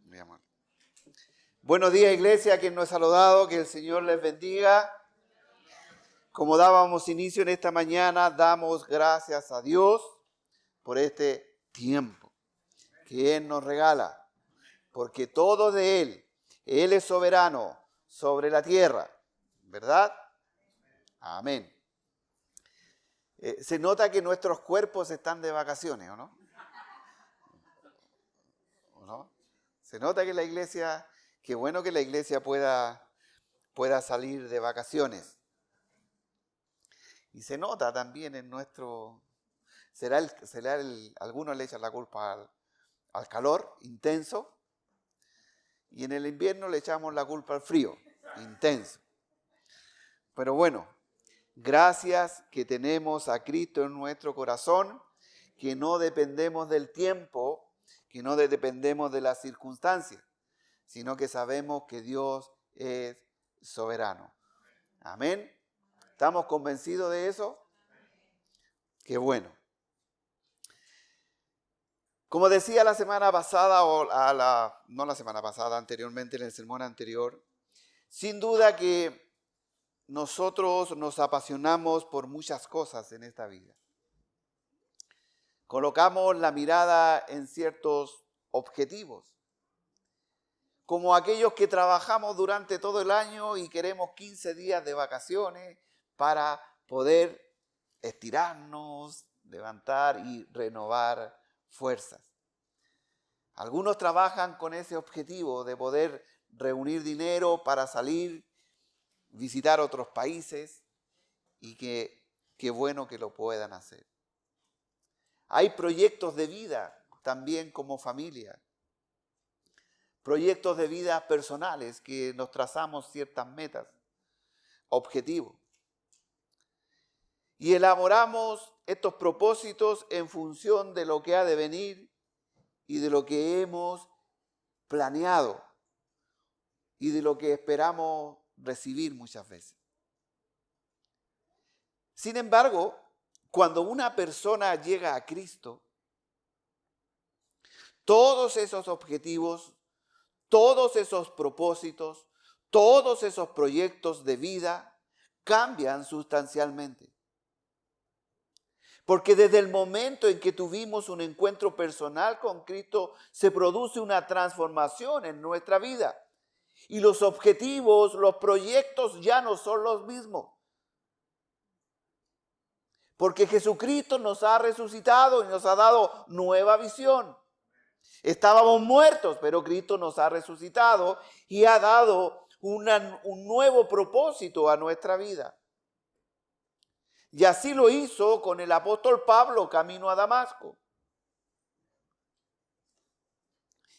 Mi amor. Buenos días, iglesia, quien nos ha saludado, que el Señor les bendiga. Como dábamos inicio en esta mañana, damos gracias a Dios por este tiempo que Él nos regala, porque todo de Él, Él es soberano sobre la tierra, ¿verdad? Amén. Se nota que nuestros cuerpos están de vacaciones, ¿o no? ¿O no? Se nota que la iglesia, qué bueno que la iglesia pueda salir de vacaciones. Y se nota también en nuestro, algunos le echan la culpa al calor intenso, y en el invierno le echamos la culpa al frío intenso. Pero bueno, gracias que tenemos a Cristo en nuestro corazón, que no dependemos del tiempo, que no dependemos de las circunstancias, sino que sabemos que Dios es soberano. Amén. ¿Estamos convencidos de eso? Qué bueno. Como decía la semana pasada, no la semana pasada, anteriormente en el sermón anterior, sin duda que nosotros nos apasionamos por muchas cosas en esta vida. Colocamos la mirada en ciertos objetivos, como aquellos que trabajamos durante todo el año y queremos 15 días de vacaciones para poder estirarnos, levantar y renovar fuerzas. Algunos trabajan con ese objetivo de poder reunir dinero para salir, visitar otros países, y qué bueno que lo puedan hacer. Hay proyectos de vida también como familia, proyectos de vida personales que nos trazamos ciertas metas, objetivos. Y elaboramos estos propósitos en función de lo que ha de venir y de lo que hemos planeado y de lo que esperamos recibir muchas veces. Sin embargo, cuando una persona llega a Cristo, todos esos objetivos, todos esos propósitos, todos esos proyectos de vida cambian sustancialmente. Porque desde el momento en que tuvimos un encuentro personal con Cristo, se produce una transformación en nuestra vida. Y los objetivos, los proyectos ya no son los mismos. Porque Jesucristo nos ha resucitado y nos ha dado nueva visión. Estábamos muertos, pero Cristo nos ha resucitado y ha dado un nuevo propósito a nuestra vida. Y así lo hizo con el apóstol Pablo camino a Damasco.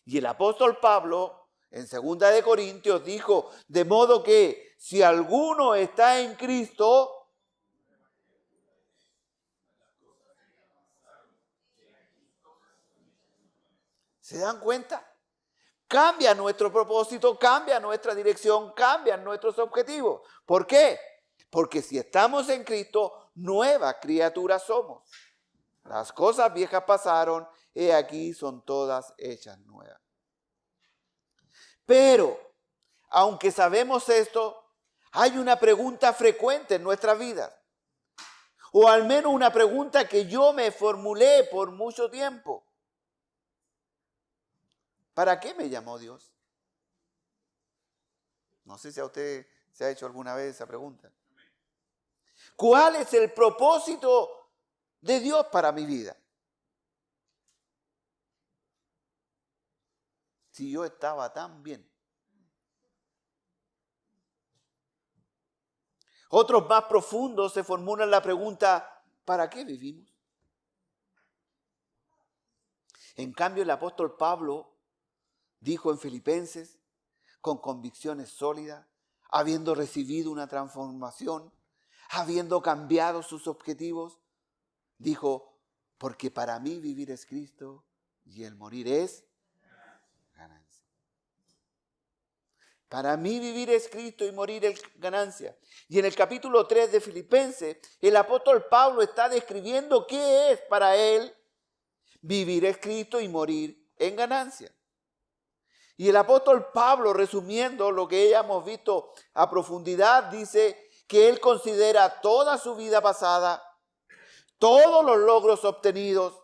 Y el apóstol Pablo en 2 de Corintios dijo, de modo que si alguno está en Cristo, ¿se dan cuenta? Cambia nuestro propósito, cambia nuestra dirección, cambian nuestros objetivos. ¿Por qué? Porque si estamos en Cristo, nueva criatura somos. Las cosas viejas pasaron, he aquí son todas hechas nuevas. Pero, aunque sabemos esto, hay una pregunta frecuente en nuestras vidas. O al menos una pregunta que yo me formulé por mucho tiempo. ¿Para qué me llamó Dios? No sé si a usted se ha hecho alguna vez esa pregunta. ¿Cuál es el propósito de Dios para mi vida? Si yo estaba tan bien. Otros más profundos se formulan la pregunta, ¿para qué vivimos? En cambio, el apóstol Pablo dijo en Filipenses, con convicciones sólidas, habiendo recibido una transformación, habiendo cambiado sus objetivos, dijo, porque para mí vivir es Cristo y el morir es ganancia. Para mí vivir es Cristo y morir es ganancia. Y en el capítulo 3 de Filipenses, el apóstol Pablo está describiendo qué es para él vivir es Cristo y morir en ganancia. Y el apóstol Pablo, resumiendo lo que ya hemos visto a profundidad, dice que él considera toda su vida pasada, todos los logros obtenidos,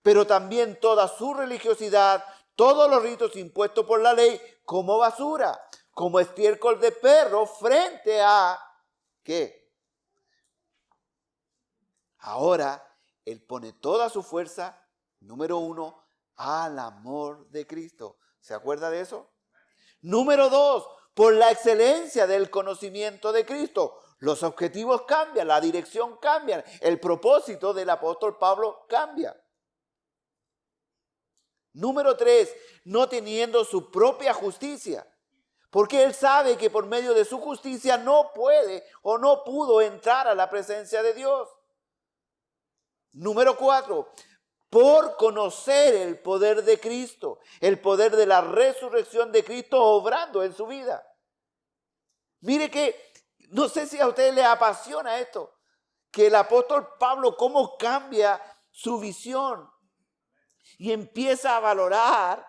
pero también toda su religiosidad, todos los ritos impuestos por la ley, como basura, como estiércol de perro frente a, ¿qué? Ahora, él pone toda su fuerza, número 1, al amor de Cristo. ¿Se acuerda de eso? Número 2, por la excelencia del conocimiento de Cristo. Los objetivos cambian, la dirección cambia, el propósito del apóstol Pablo cambia. Número 3, no teniendo su propia justicia, porque él sabe que por medio de su justicia no puede o no pudo entrar a la presencia de Dios. Número 4, por conocer el poder de Cristo, el poder de la resurrección de Cristo obrando en su vida. Mire que, no sé si a usted le apasiona esto, que el apóstol Pablo cómo cambia su visión y empieza a valorar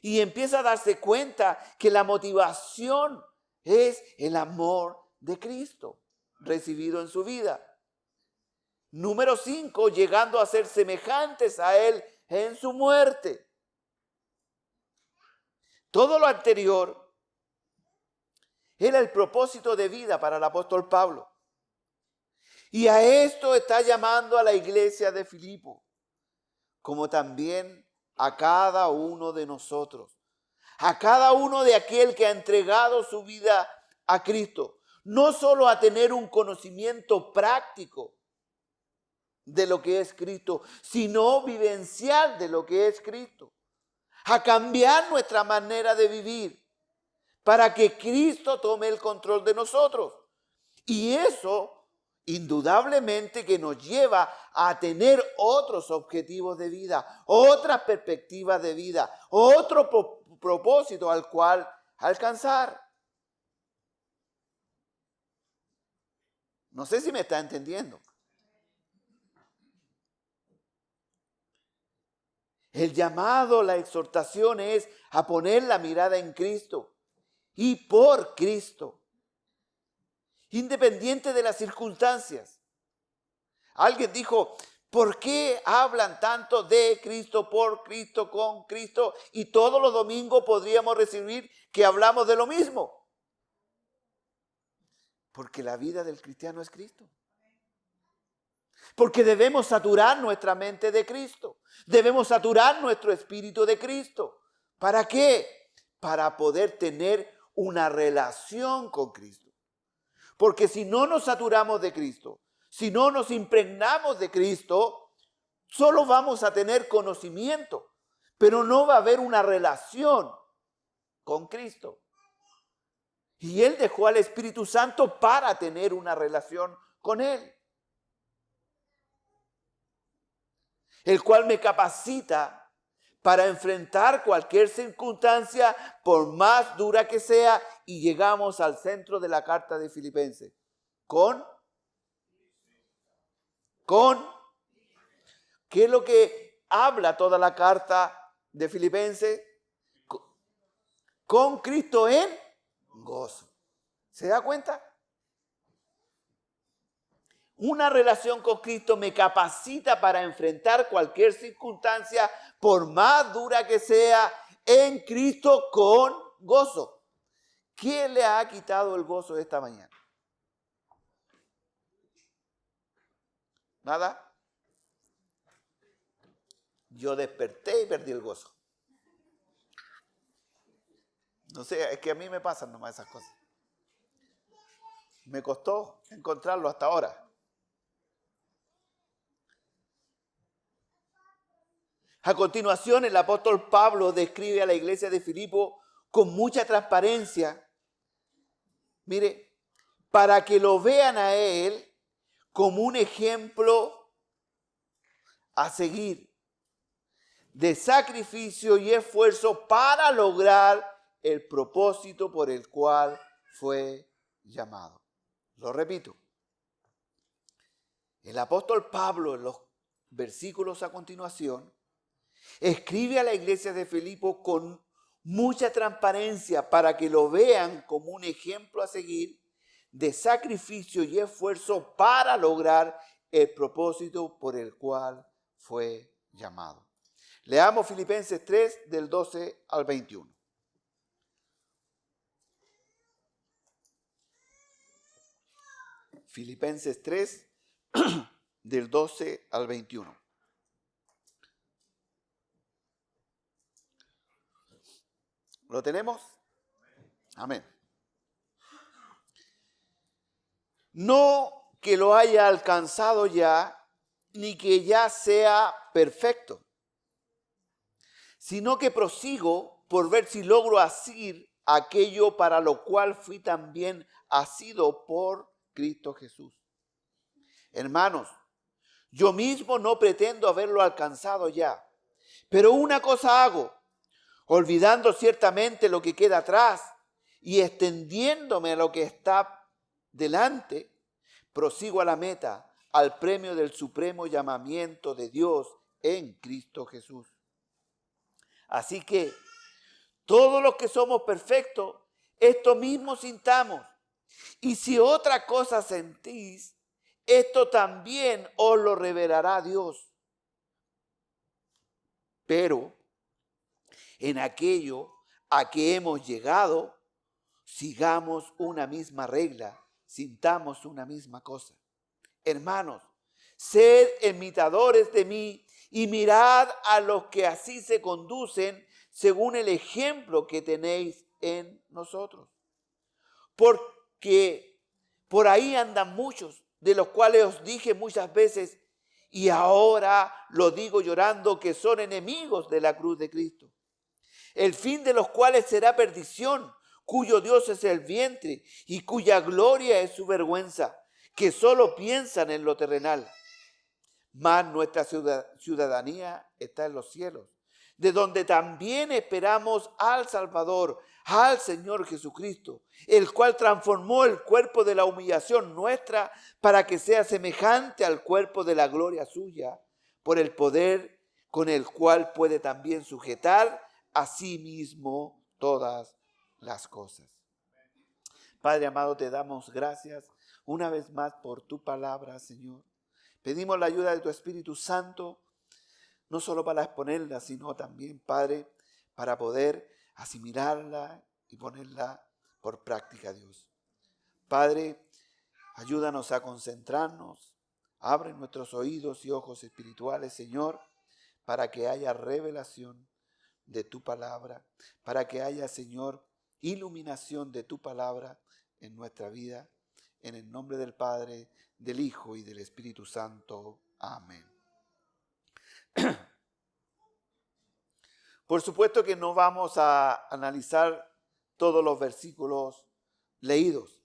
y empieza a darse cuenta que la motivación es el amor de Cristo recibido en su vida. Número 5, llegando a ser semejantes a Él en su muerte. Todo lo anterior era el propósito de vida para el apóstol Pablo. Y a esto está llamando a la iglesia de Filipo, como también a cada uno de nosotros, a cada uno de aquel que ha entregado su vida a Cristo, no solo a tener un conocimiento práctico de lo que es Cristo, sino vivencial de lo que es Cristo, a cambiar nuestra manera de vivir para que Cristo tome el control de nosotros. Y eso indudablemente que nos lleva a tener otros objetivos de vida, otras perspectivas de vida, otro propósito al cual alcanzar. No sé si me está entendiendo. El llamado, la exhortación es a poner la mirada en Cristo y por Cristo, independiente de las circunstancias. Alguien dijo, ¿por qué hablan tanto de Cristo, por Cristo, con Cristo? Y todos los domingos podríamos recibir que hablamos de lo mismo. Porque la vida del cristiano es Cristo. Porque debemos saturar nuestra mente de Cristo. Debemos saturar nuestro espíritu de Cristo. ¿Para qué? Para poder tener una relación con Cristo. Porque si no nos saturamos de Cristo, si no nos impregnamos de Cristo, solo vamos a tener conocimiento, pero no va a haber una relación con Cristo. Y Él dejó al Espíritu Santo para tener una relación con Él, el cual me capacita para enfrentar cualquier circunstancia, por más dura que sea, y llegamos al centro de la carta de Filipenses. ¿Qué es lo que habla toda la carta de Filipenses? Con Cristo en gozo. ¿Se da cuenta? Una relación con Cristo me capacita para enfrentar cualquier circunstancia, por más dura que sea, en Cristo con gozo. ¿Quién le ha quitado el gozo esta mañana? ¿Nada? Yo desperté y perdí el gozo. No sé, es que a mí me pasan nomás esas cosas. Me costó encontrarlo hasta ahora. A continuación, el apóstol Pablo describe a la iglesia de Filipo con mucha transparencia. Mire, para que lo vean a él como un ejemplo a seguir de sacrificio y esfuerzo para lograr el propósito por el cual fue llamado. Lo repito. El apóstol Pablo, en los versículos a continuación, escribe a la iglesia de Filipo con mucha transparencia para que lo vean como un ejemplo a seguir de sacrificio y esfuerzo para lograr el propósito por el cual fue llamado. Leamos Filipenses 3 del 12 al 21. Filipenses 3 del 12 al 21. ¿Lo tenemos? Amén. No que lo haya alcanzado ya, ni que ya sea perfecto, sino que prosigo por ver si logro asir aquello para lo cual fui también asido por Cristo Jesús. Hermanos, yo mismo no pretendo haberlo alcanzado ya, pero una cosa hago, olvidando ciertamente lo que queda atrás y extendiéndome a lo que está delante, prosigo a la meta, al premio del supremo llamamiento de Dios en Cristo Jesús. Así que todos los que somos perfectos, esto mismo sintamos. Y si otra cosa sentís, esto también os lo revelará Dios. Pero en aquello a que hemos llegado, sigamos una misma regla, sintamos una misma cosa. Hermanos, sed imitadores de mí y mirad a los que así se conducen según el ejemplo que tenéis en nosotros. Porque por ahí andan muchos, de los cuales os dije muchas veces, y ahora lo digo llorando, que son enemigos de la cruz de Cristo, el fin de los cuales será perdición, cuyo Dios es el vientre y cuya gloria es su vergüenza, que solo piensan en lo terrenal. Mas nuestra ciudadanía está en los cielos, de donde también esperamos al Salvador, al Señor Jesucristo, el cual transformó el cuerpo de la humillación nuestra para que sea semejante al cuerpo de la gloria suya, por el poder con el cual puede también sujetar a sí mismo todas las cosas. Padre amado, te damos gracias una vez más por tu palabra, Señor. Pedimos la ayuda de tu Espíritu Santo, no solo para exponerla, sino también, Padre, para poder asimilarla y ponerla por práctica, Dios. Padre, ayúdanos a concentrarnos, abre nuestros oídos y ojos espirituales, Señor, para que haya revelación de tu palabra, para que haya, Señor, iluminación de tu palabra en nuestra vida, en el nombre del Padre, del Hijo y del Espíritu Santo. Amén. Por supuesto que no vamos a analizar todos los versículos leídos,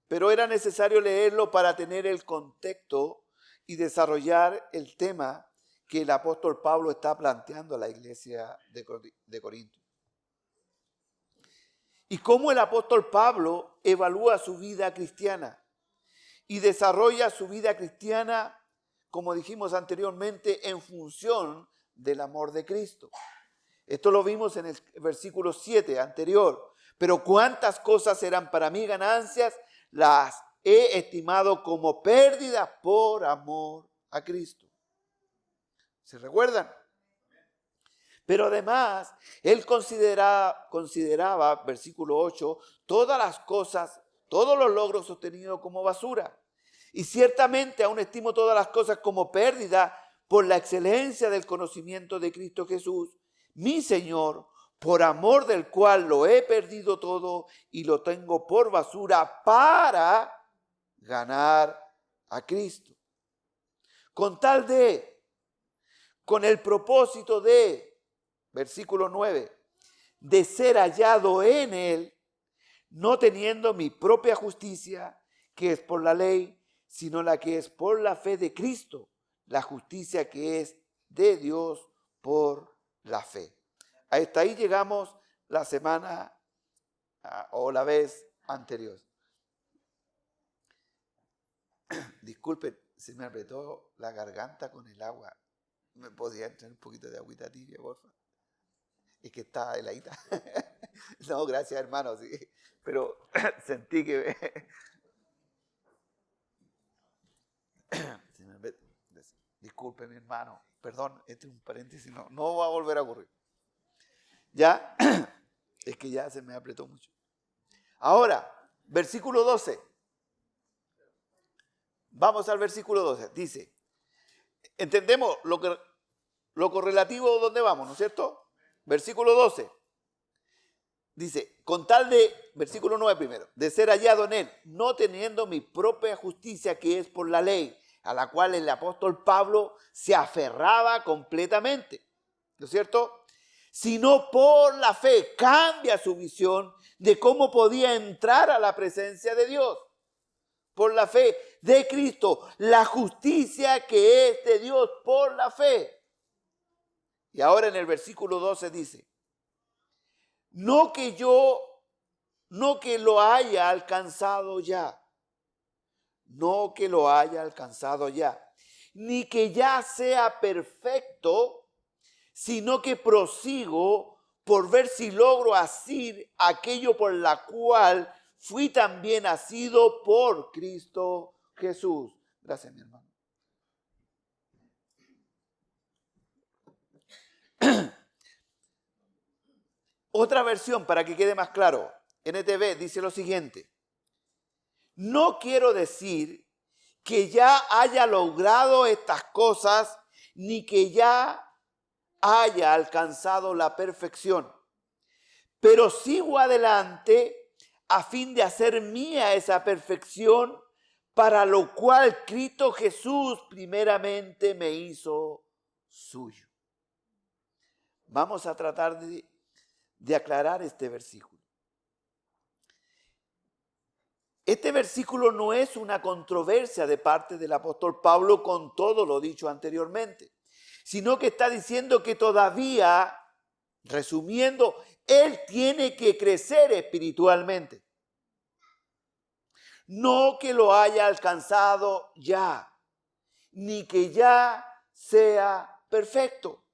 pero era necesario leerlo para tener el contexto y desarrollar el tema que el apóstol Pablo está planteando a la iglesia de Corinto. Y cómo el apóstol Pablo evalúa su vida cristiana y desarrolla su vida cristiana, como dijimos anteriormente, en función del amor de Cristo. Esto lo vimos en el versículo 7 anterior. Pero cuántas cosas eran para mí ganancias, las he estimado como pérdidas por amor a Cristo. ¿Se recuerdan? Pero además, él consideraba, versículo 8, todas las cosas, todos los logros obtenidos como basura. Y ciertamente aún estimo todas las cosas como pérdida por la excelencia del conocimiento de Cristo Jesús, mi Señor, por amor del cual lo he perdido todo y lo tengo por basura para ganar a Cristo. Con el propósito de, versículo 9, de ser hallado en él, no teniendo mi propia justicia, que es por la ley, sino la que es por la fe de Cristo, la justicia que es de Dios por la fe. Hasta ahí llegamos la semana o la vez anterior. Disculpen, se me apretó la garganta con el agua. ¿Me podía entrar un poquito de agüita tibia, por favor? Es que está heladita. No, gracias, hermano, sí. Pero sentí que... Disculpe, mi hermano. Perdón, este es un paréntesis. No va a volver a ocurrir. Ya, es que ya se me apretó mucho. Ahora, versículo 12. Vamos al versículo 12. Dice, entendemos lo correlativo donde vamos, ¿no es cierto? Versículo 12. Dice, con tal de, versículo 9 primero, de ser hallado en él, no teniendo mi propia justicia que es por la ley, a la cual el apóstol Pablo se aferraba completamente, ¿no es cierto? Sino por la fe, cambia su visión de cómo podía entrar a la presencia de Dios. Por la fe de Cristo, la justicia que es de Dios por la fe. Y ahora en el versículo 12 dice, no que lo haya alcanzado ya, no que lo haya alcanzado ya, ni que ya sea perfecto, sino que prosigo por ver si logro asir aquello por la cual fui también asido por Cristo Jesús. Gracias, mi hermano. Otra versión, para que quede más claro, NTV dice lo siguiente. No quiero decir que ya haya logrado estas cosas, ni que ya haya alcanzado la perfección, pero sigo adelante a fin de hacer mía esa perfección, para lo cual Cristo Jesús primeramente me hizo suyo. Vamos a tratar de aclarar este versículo. Este versículo no es una controversia de parte del apóstol Pablo con todo lo dicho anteriormente, sino que está diciendo que todavía, resumiendo, él tiene que crecer espiritualmente. No que lo haya alcanzado ya, ni que ya sea perfecto,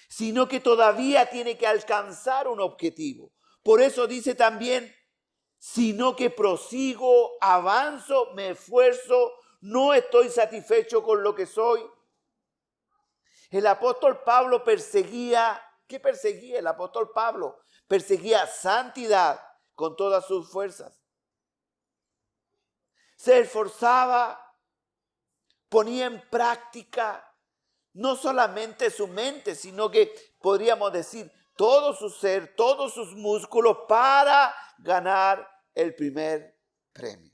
sino que todavía tiene que alcanzar un objetivo. Por eso dice también, sino que prosigo, avanzo, me esfuerzo, no estoy satisfecho con lo que soy. El apóstol Pablo perseguía, ¿qué perseguía el apóstol Pablo? Perseguía santidad con todas sus fuerzas. Se esforzaba, ponía en práctica no solamente su mente, sino que podríamos decir todo su ser, todos sus músculos para ganar el primer premio.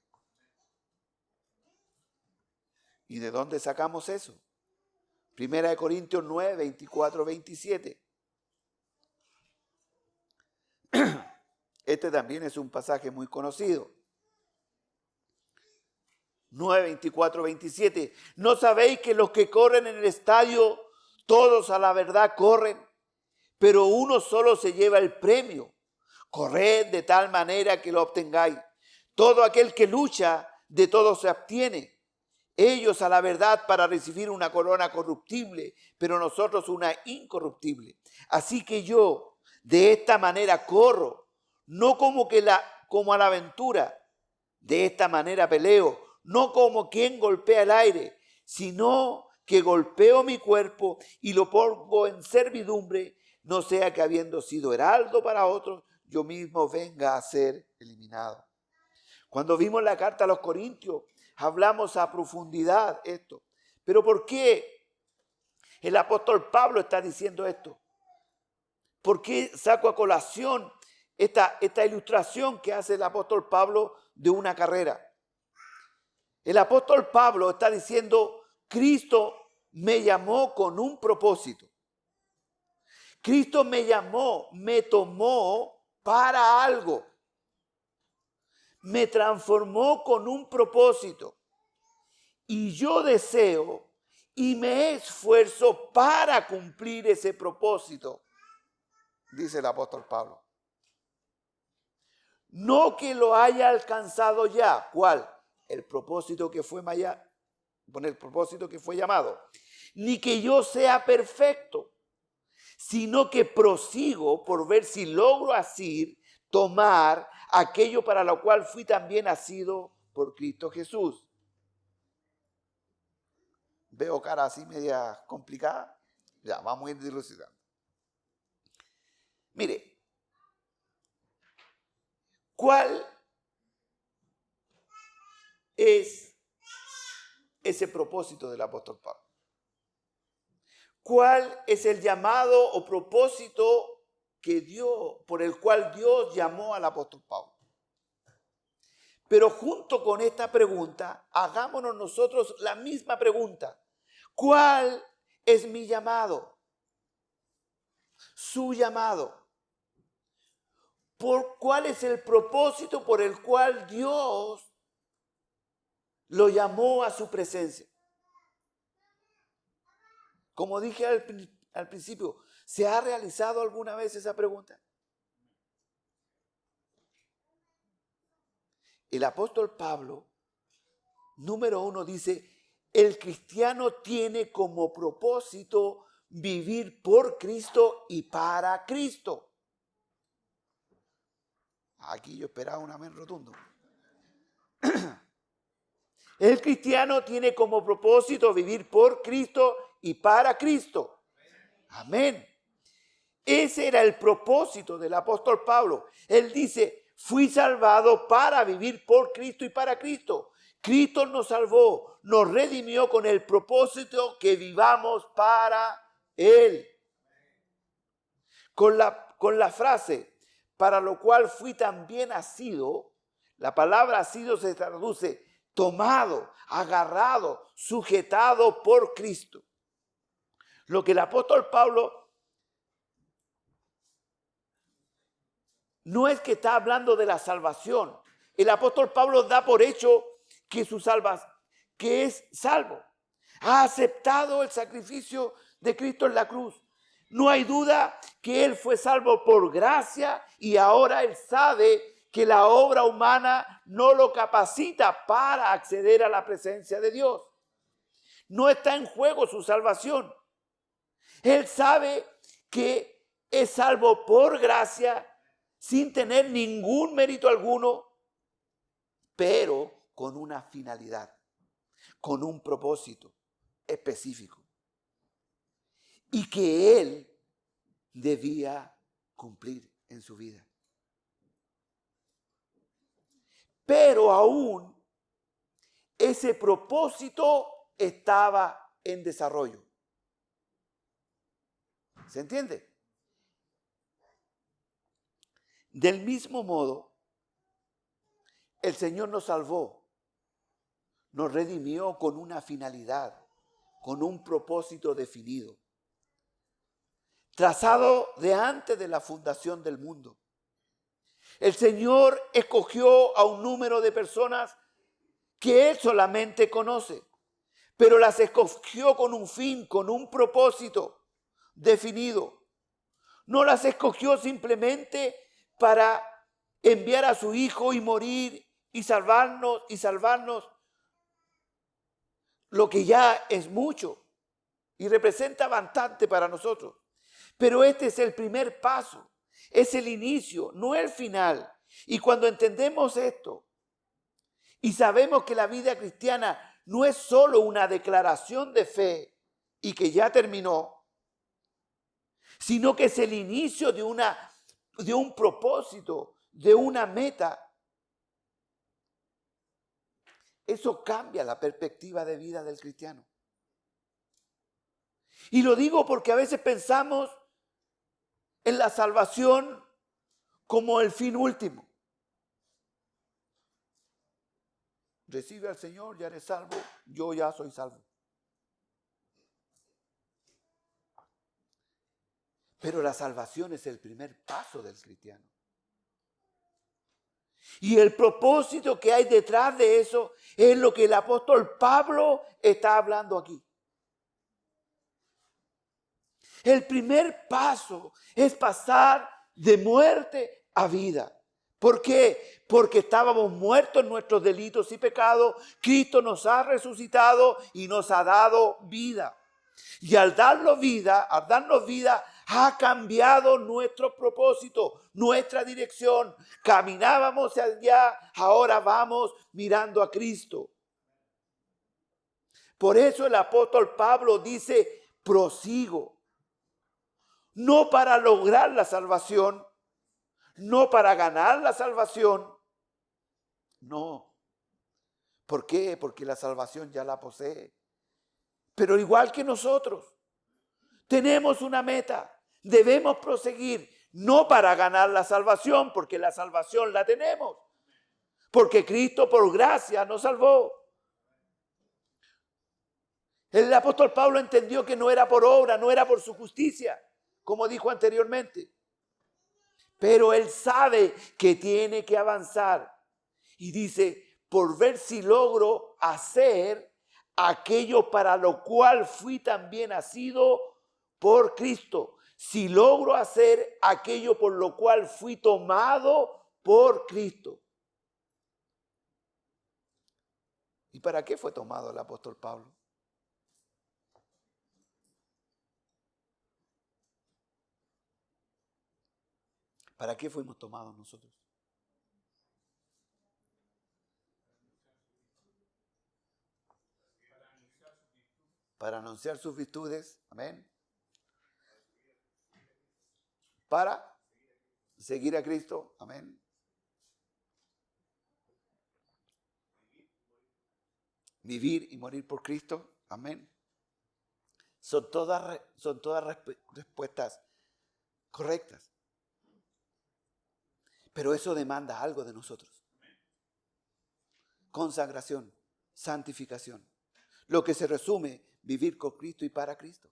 ¿Y de dónde sacamos eso? Primera de Corintios 9, 24, 27. Este también es un pasaje muy conocido. 9, 24, 27. ¿No sabéis que los que corren en el estadio, todos a la verdad corren, pero uno solo se lleva el premio? Corred de tal manera que lo obtengáis. Todo aquel que lucha, de todo se abstiene. Ellos a la verdad para recibir una corona corruptible, pero nosotros una incorruptible. Así que yo de esta manera corro, no como a la aventura. De esta manera peleo, no como quien golpea el aire, sino que golpeo mi cuerpo y lo pongo en servidumbre, no sea que habiendo sido heraldo para otros, yo mismo venga a ser eliminado. Cuando vimos la carta a los Corintios, hablamos a profundidad esto. Pero ¿por qué el apóstol Pablo está diciendo esto? ¿Por qué saco a colación esta ilustración que hace el apóstol Pablo de una carrera? El apóstol Pablo está diciendo, Cristo me llamó con un propósito. Cristo me llamó, me tomó para algo. Me transformó con un propósito. Y yo deseo y me esfuerzo para cumplir ese propósito, dice el apóstol Pablo. No que lo haya alcanzado ya. ¿Cuál? El propósito que fue llamado. Ni que yo sea perfecto, sino que prosigo por ver si logro así tomar aquello para lo cual fui también nacido por Cristo Jesús. Veo cara así media complicada. Ya, vamos a ir dilucidando. Mire, ¿cuál es ese propósito del apóstol Pablo? ¿Cuál es el llamado o propósito por el cual Dios llamó al apóstol Pablo? Pero junto con esta pregunta, hagámonos nosotros la misma pregunta. ¿Cuál es mi llamado? Su llamado. ¿Cuál es el propósito por el cual Dios lo llamó a su presencia? Como dije al principio, ¿se ha realizado alguna vez esa pregunta? El apóstol Pablo, número 1, dice, el cristiano tiene como propósito vivir por Cristo y para Cristo. Aquí yo esperaba un amén rotundo. El cristiano tiene como propósito vivir por Cristo y para Cristo. Amén. Ese era el propósito del apóstol Pablo. Él dice, fui salvado para vivir por Cristo y para Cristo. Cristo nos salvó, nos redimió con el propósito que vivamos para Él. Con la frase, para lo cual fui también nacido, la palabra nacido se traduce tomado, agarrado, sujetado por Cristo. Lo que el apóstol Pablo no es que está hablando de la salvación. El apóstol Pablo da por hecho que que es salvo. Ha aceptado el sacrificio de Cristo en la cruz. No hay duda que él fue salvo por gracia y ahora él sabe que la obra humana no lo capacita para acceder a la presencia de Dios. No está en juego su salvación. Él sabe que es salvo por gracia sin tener ningún mérito alguno, pero con una finalidad, con un propósito específico. Y que él debía cumplir en su vida. Pero aún ese propósito estaba en desarrollo. ¿Se entiende? Del mismo modo, el Señor nos salvó, nos redimió con una finalidad, con un propósito definido, trazado de antes de la fundación del mundo. El Señor escogió a un número de personas que Él solamente conoce, pero las escogió con un fin, con un propósito definido. No las escogió simplemente para enviar a su Hijo y morir y salvarnos, lo que ya es mucho y representa bastante para nosotros. Pero este es el primer paso, es el inicio, no el final. Y cuando entendemos esto y sabemos que la vida cristiana no es solo una declaración de fe y que ya terminó, sino que es el inicio de un propósito, de una meta. Eso cambia la perspectiva de vida del cristiano. Y lo digo porque a veces pensamos en la salvación como el fin último. Recibe al Señor, ya eres salvo, yo ya soy salvo. Pero la salvación es el primer paso del cristiano. Y el propósito que hay detrás de eso es lo que el apóstol Pablo está hablando aquí. El primer paso es pasar de muerte a vida, ¿Por qué? Porque estábamos muertos en nuestros delitos y pecados. Cristo nos ha resucitado y nos ha dado vida. Y al darnos vida, ha cambiado nuestro propósito, nuestra dirección. Caminábamos hacia allá, ahora vamos mirando a Cristo. Por eso el apóstol Pablo dice, prosigo. No para lograr la salvación, no para ganar la salvación. No. ¿Por qué? Porque la salvación ya la posee. Pero igual que nosotros, tenemos una meta. Debemos proseguir, no para ganar la salvación, porque la salvación la tenemos. Porque Cristo por gracia nos salvó. El apóstol Pablo entendió que no era por obra, no era por su justicia, como dijo anteriormente. Pero él sabe que tiene que avanzar. Y dice, por ver si logro hacer aquello para lo cual fui también nacido por Cristo. Si logro hacer aquello por lo cual fui tomado por Cristo. ¿Y para qué fue tomado el apóstol Pablo? ¿Para qué fuimos tomados nosotros? Para anunciar sus virtudes, amén. Para seguir a Cristo, amén. Vivir y morir por Cristo, amén. Son todas respuestas correctas. Pero eso demanda algo de nosotros. Consagración, santificación. Lo que se resume, vivir con Cristo y para Cristo.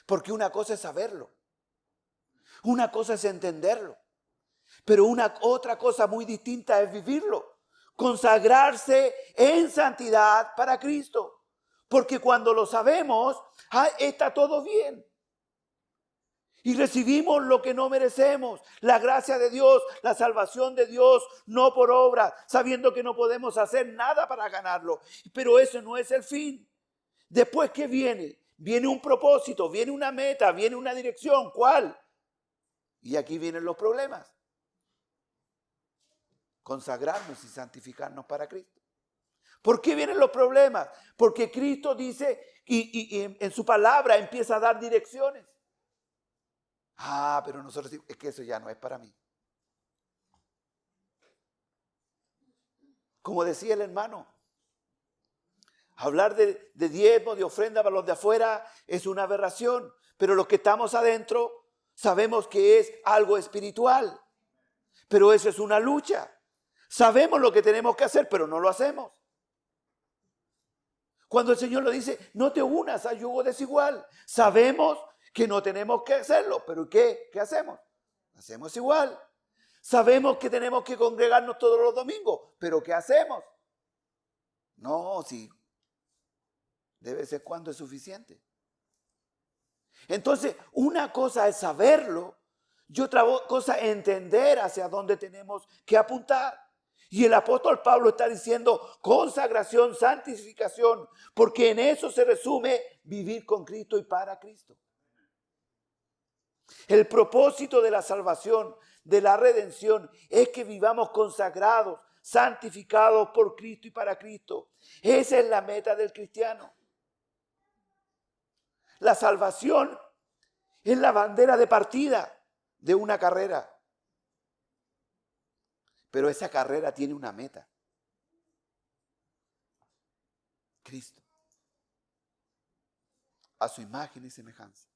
Porque una cosa es saberlo. Una cosa es entenderlo. Pero otra cosa muy distinta es vivirlo. Consagrarse en santidad para Cristo. Porque cuando lo sabemos, está todo bien. Y recibimos lo que no merecemos, la gracia de Dios, la salvación de Dios, no por obra, sabiendo que no podemos hacer nada para ganarlo. Pero eso no es el fin. Después, ¿qué viene? Viene un propósito, viene una meta, viene una dirección. ¿Cuál? Y aquí vienen los problemas. Consagrarnos y santificarnos para Cristo. ¿Por qué vienen los problemas? Porque Cristo dice y en su palabra empieza a dar direcciones. Pero nosotros decimos, es que eso ya no es para mí. Como decía el hermano, hablar de diezmo, de ofrenda para los de afuera es una aberración, pero los que estamos adentro sabemos que es algo espiritual, pero eso es una lucha. Sabemos lo que tenemos que hacer, pero no lo hacemos. Cuando el Señor lo dice, no te unas a yugo desigual, sabemos que no tenemos que hacerlo, pero ¿qué hacemos? Hacemos igual. Sabemos que tenemos que congregarnos todos los domingos, pero ¿qué hacemos? No, sí, de vez en cuando es suficiente. Entonces, una cosa es saberlo y otra cosa es entender hacia dónde tenemos que apuntar. Y el apóstol Pablo está diciendo consagración, santificación, porque en eso se resume vivir con Cristo y para Cristo. El propósito de la salvación, de la redención, es que vivamos consagrados, santificados por Cristo y para Cristo. Esa es la meta del cristiano. La salvación es la bandera de partida de una carrera. Pero esa carrera tiene una meta. Cristo. A su imagen y semejanza.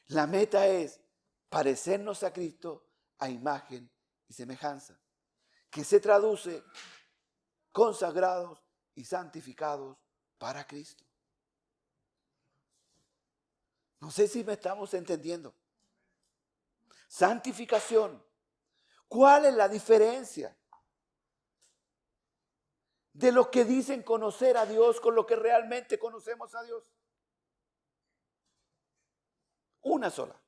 La meta es parecernos a Cristo a imagen y semejanza, que se traduce consagrados y santificados para Cristo. No sé si me estamos entendiendo. Santificación. ¿Cuál es la diferencia de los que dicen conocer a Dios con lo que realmente conocemos a Dios? Una sola.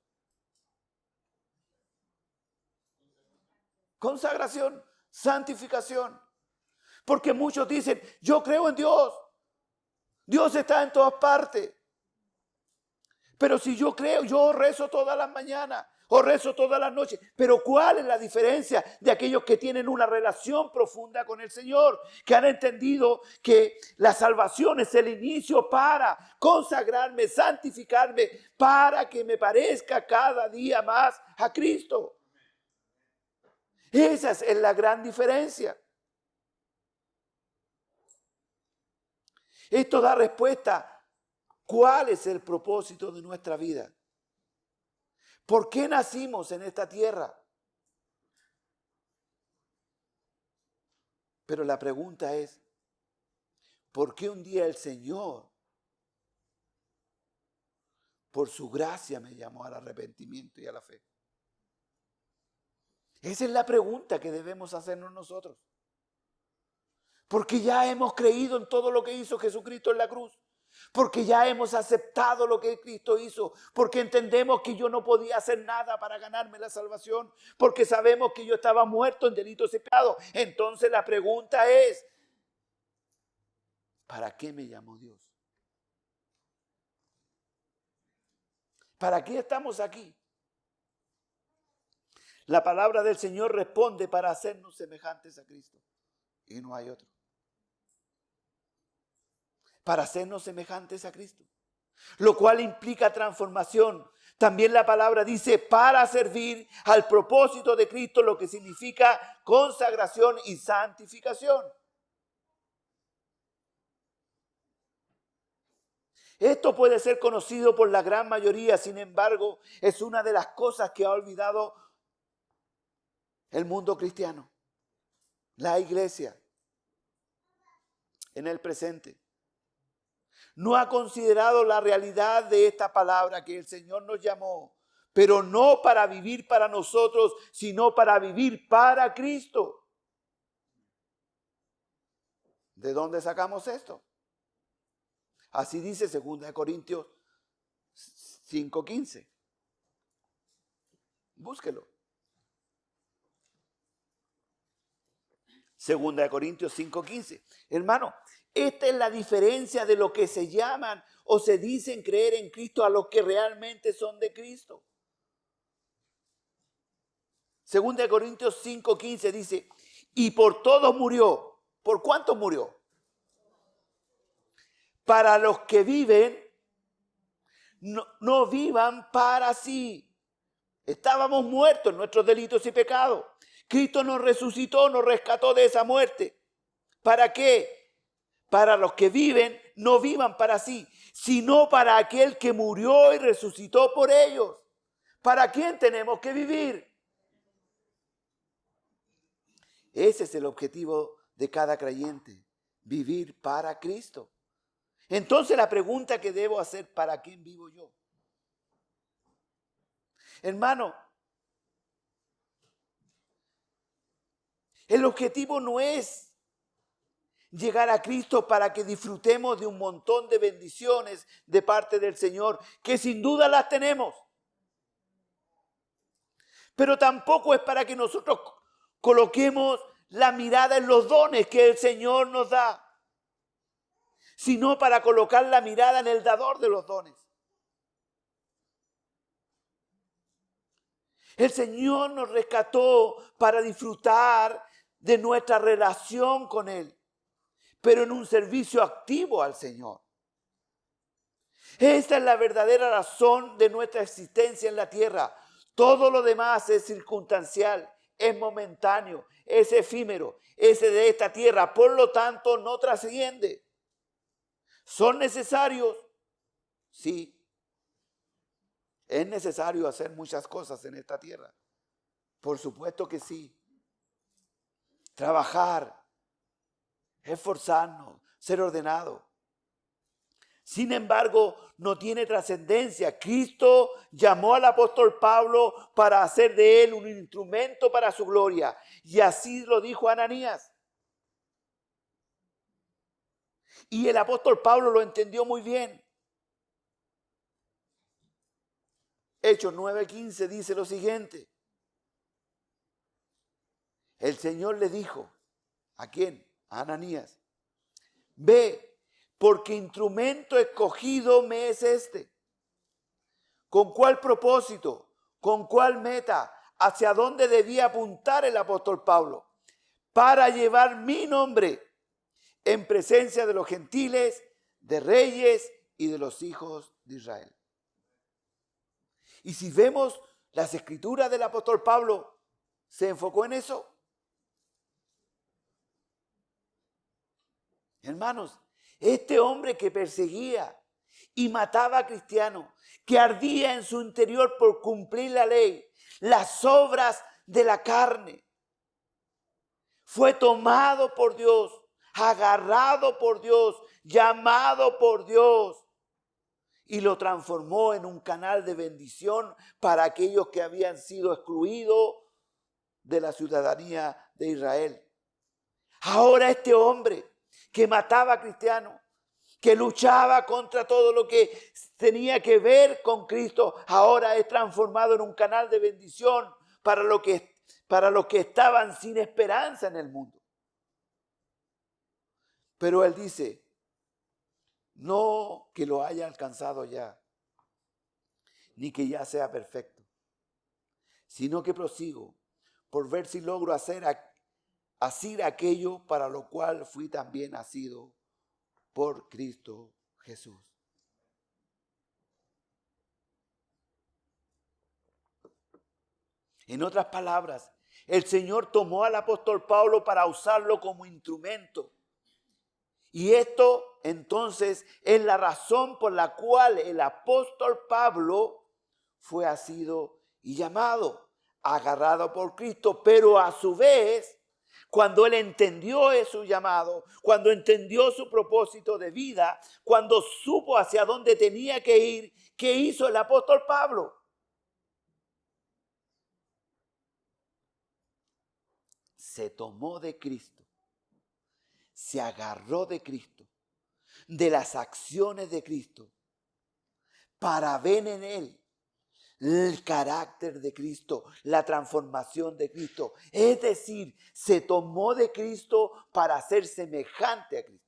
consagración, santificación. Porque muchos dicen, yo creo en Dios. Dios está en todas partes. Pero si yo creo, yo rezo todas las mañanas o rezo todas las noches. Pero ¿cuál es la diferencia de aquellos que tienen una relación profunda con el Señor? Que han entendido que la salvación es el inicio para consagrarme, santificarme, para que me parezca cada día más a Cristo. Esa es la gran diferencia. Esto da respuesta. ¿Cuál es el propósito de nuestra vida? ¿Por qué nacimos en esta tierra? Pero la pregunta es, ¿por qué un día el Señor, por su gracia, me llamó al arrepentimiento y a la fe? Esa es la pregunta que debemos hacernos nosotros. Porque ya hemos creído en todo lo que hizo Jesucristo en la cruz. Porque ya hemos aceptado lo que Cristo hizo. Porque entendemos que yo no podía hacer nada para ganarme la salvación. Porque sabemos que yo estaba muerto en delitos y pecados. Entonces la pregunta es, ¿para qué me llamó Dios? ¿Para qué estamos aquí? La palabra del Señor responde para hacernos semejantes a Cristo. Y no hay otro. Para hacernos semejantes a Cristo. Lo cual implica transformación. También la palabra dice para servir al propósito de Cristo, lo que significa consagración y santificación. Esto puede ser conocido por la gran mayoría, sin embargo, es una de las cosas que ha olvidado el mundo cristiano, la iglesia, en el presente. No ha considerado la realidad de esta palabra que el Señor nos llamó, pero no para vivir para nosotros, sino para vivir para Cristo. ¿De dónde sacamos esto? Así dice 2 Corintios 5:15. Búsquelo. 2 Corintios 5:15. Hermano, esta es la diferencia de lo que se llaman o se dicen creer en Cristo a los que realmente son de Cristo. 2 Corintios 5:15 dice, y por todos murió. ¿Por cuántos murió? Para los que viven, no vivan para sí. Estábamos muertos en nuestros delitos y pecados. Cristo nos resucitó, nos rescató de esa muerte. ¿Para qué? Para los que viven, no vivan para sí, sino para aquel que murió y resucitó por ellos. ¿Para quién tenemos que vivir? Ese es el objetivo de cada creyente, vivir para Cristo. Entonces la pregunta que debo hacer, ¿para quién vivo yo? Hermano, el objetivo no es llegar a Cristo para que disfrutemos de un montón de bendiciones de parte del Señor, que sin duda las tenemos. Pero tampoco es para que nosotros coloquemos la mirada en los dones que el Señor nos da, sino para colocar la mirada en el dador de los dones. El Señor nos rescató para disfrutar de nuestra relación con Él, pero en un servicio activo al Señor. Esta es la verdadera razón de nuestra existencia en la tierra. Todo lo demás es circunstancial, es momentáneo, es efímero, es de esta tierra, por lo tanto no trasciende. ¿Son necesarios? Sí. ¿Es necesario hacer muchas cosas en esta tierra? Por supuesto que sí. Trabajar, esforzarnos, ser ordenado. Sin embargo, no tiene trascendencia. Cristo llamó al apóstol Pablo para hacer de él un instrumento para su gloria. Y así lo dijo Ananías. Y el apóstol Pablo lo entendió muy bien. Hechos 9:15 dice lo siguiente. el Señor le dijo, ¿a quién? A Ananías, ve, porque instrumento escogido me es este. ¿Con cuál propósito? ¿Con cuál meta? ¿Hacia dónde debía apuntar el apóstol Pablo? Para llevar mi nombre en presencia de los gentiles, de reyes y de los hijos de Israel. Y si vemos las escrituras del apóstol Pablo, ¿se enfocó en eso? Hermanos, este hombre que perseguía y mataba a cristianos, que ardía en su interior por cumplir la ley, las obras de la carne, fue tomado por Dios, agarrado por Dios, llamado por Dios, y lo transformó en un canal de bendición para aquellos que habían sido excluidos de la ciudadanía de Israel. Ahora este hombre que mataba a cristianos, que luchaba contra todo lo que tenía que ver con Cristo, ahora es transformado en un canal de bendición para los que estaban sin esperanza en el mundo. Pero él dice, no que lo haya alcanzado ya, ni que ya sea perfecto, sino que prosigo por ver si logro hacer aquello para lo cual fui también nacido por Cristo Jesús. En otras palabras, el Señor tomó al apóstol Pablo para usarlo como instrumento. Y esto entonces es la razón por la cual el apóstol Pablo fue asido y llamado, agarrado por Cristo, pero a su vez, cuando él entendió su llamado, cuando entendió su propósito de vida, cuando supo hacia dónde tenía que ir, ¿qué hizo el apóstol Pablo? Se tomó de Cristo, se agarró de Cristo, de las acciones de Cristo, para ver en él el carácter de Cristo, la transformación de Cristo. Es decir, se tomó de Cristo para ser semejante a Cristo.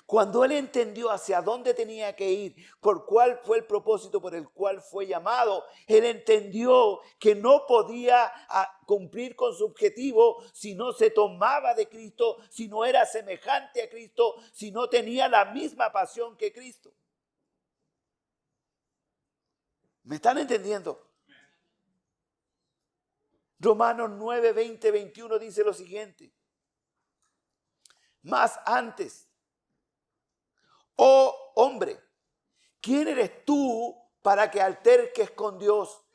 Cuando él entendió hacia dónde tenía que ir, por cuál fue el propósito por el cual fue llamado, él entendió que no podía cumplir con su objetivo si no se tomaba de Cristo, si no era semejante a Cristo, si no tenía la misma pasión que Cristo. ¿Me están entendiendo? Romanos 9, 20, 21 dice lo siguiente. Mas antes, oh hombre, ¿quién eres tú para que alterques con Dios?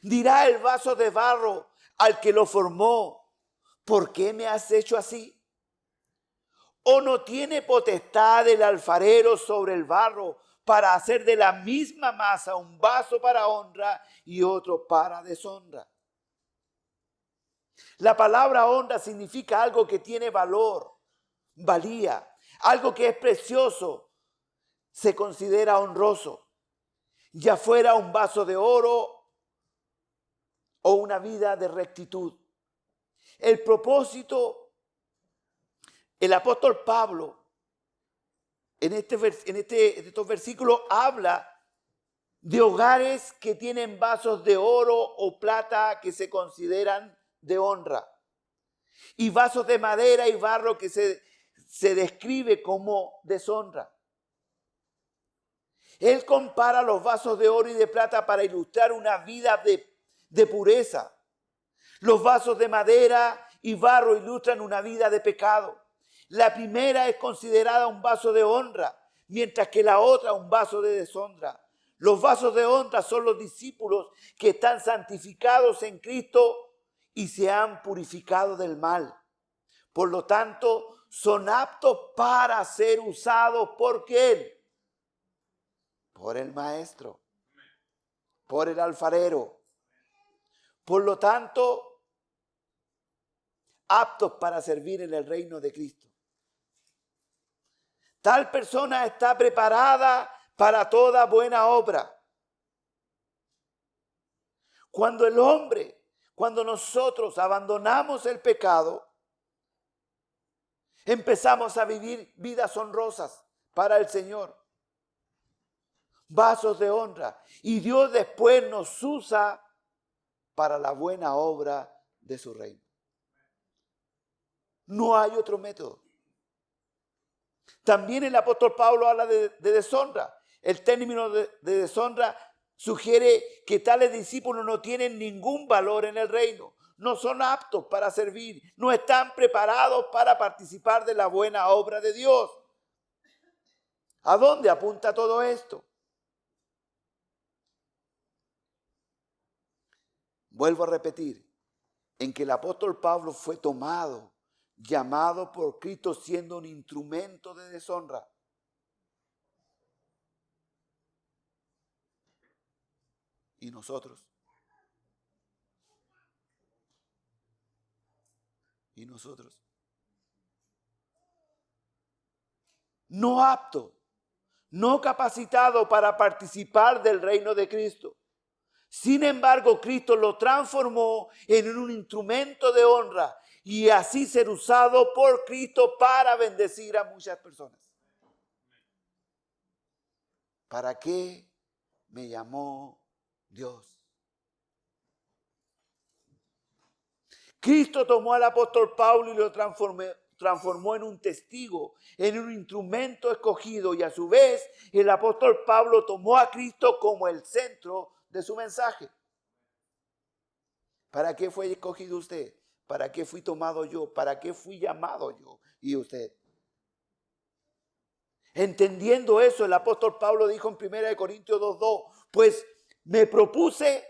Dirá el vaso de barro al que lo formó, ¿por qué me has hecho así? ¿O no tiene potestad el alfarero sobre el barro para hacer de la misma masa un vaso para honra y otro para deshonra? La palabra honra significa algo que tiene valor, valía, algo que es precioso, se considera honroso, ya fuera un vaso de oro o una vida de rectitud. El propósito, el apóstol Pablo, en estos versículos habla de hogares que tienen vasos de oro o plata que se consideran de honra, y vasos de madera y barro que se describe como deshonra. Él compara los vasos de oro y de plata para ilustrar una vida de pureza. Los vasos de madera y barro ilustran una vida de pecado. La primera es considerada un vaso de honra, mientras que la otra un vaso de deshonra. Los vasos de honra son los discípulos que están santificados en Cristo y se han purificado del mal. Por lo tanto, son aptos para ser usados ¿por quién? Por el maestro, por el alfarero. Por lo tanto, aptos para servir en el reino de Cristo. Tal persona está preparada para toda buena obra. Cuando nosotros abandonamos el pecado, empezamos a vivir vidas honrosas para el Señor. Vasos de honra. Y Dios después nos usa para la buena obra de su reino. No hay otro método. También el apóstol Pablo habla de deshonra. El término de deshonra sugiere que tales discípulos no tienen ningún valor en el reino. No son aptos para servir. No están preparados para participar de la buena obra de Dios. ¿A dónde apunta todo esto? Vuelvo a repetir, en que el apóstol Pablo fue tomado, llamado por Cristo siendo un instrumento de deshonra. ¿Y nosotros? ¿Y nosotros? No apto, no capacitado para participar del reino de Cristo. Sin embargo, Cristo lo transformó en un instrumento de honra y así ser usado por Cristo para bendecir a muchas personas. ¿Para qué me llamó Dios? Cristo tomó al apóstol Pablo y lo transformó en un testigo, en un instrumento escogido, y a su vez el apóstol Pablo tomó a Cristo como el centro de su mensaje. ¿Para qué fue escogido usted? ¿Para qué fui tomado yo? ¿Para qué fui llamado yo y usted? Entendiendo eso, el apóstol Pablo dijo en 1 Corintios 2:2, pues me propuse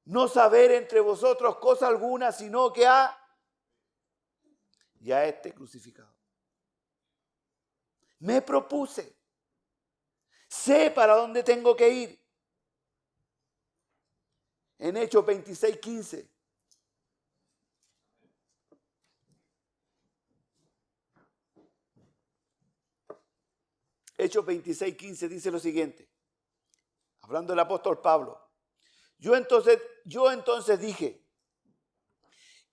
no saber entre vosotros cosa alguna, sino que a este crucificado. Me propuse. Sé para dónde tengo que ir. En Hechos 26:15. Hechos 26:15 dice lo siguiente. Hablando del apóstol Pablo. Yo entonces dije,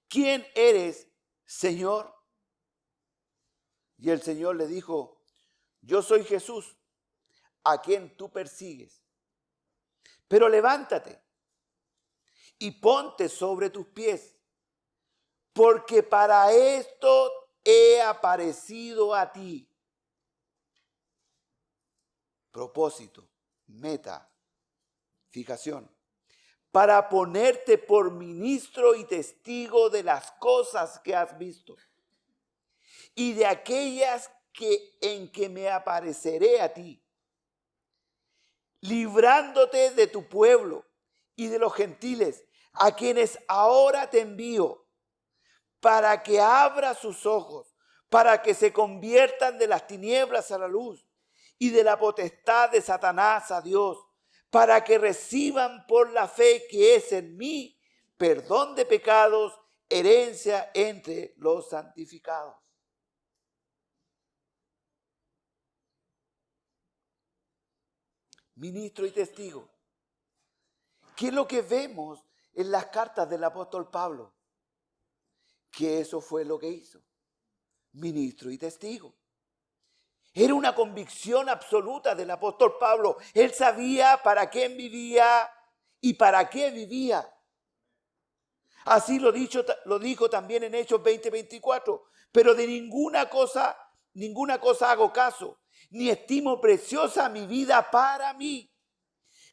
¿quién eres, Señor? Y el Señor le dijo, yo soy Jesús, a quien tú persigues. Pero levántate y ponte sobre tus pies, porque para esto he aparecido a ti. Propósito, meta, fijación. Para ponerte por ministro y testigo de las cosas que has visto y de aquellas en que me apareceré a ti, librándote de tu pueblo y de los gentiles, a quienes ahora te envío, para que abra sus ojos, para que se conviertan de las tinieblas a la luz y de la potestad de Satanás a Dios, para que reciban por la fe que es en mí perdón de pecados, herencia entre los santificados. Ministro y testigo. ¿Qué es lo que vemos en las cartas del apóstol Pablo? Que eso fue lo que hizo. Ministro y testigo. Era una convicción absoluta del apóstol Pablo. Él sabía para quién vivía y para qué vivía. Así lo dijo también en Hechos 20:24. Pero de ninguna cosa hago caso, ni estimo preciosa mi vida para mí,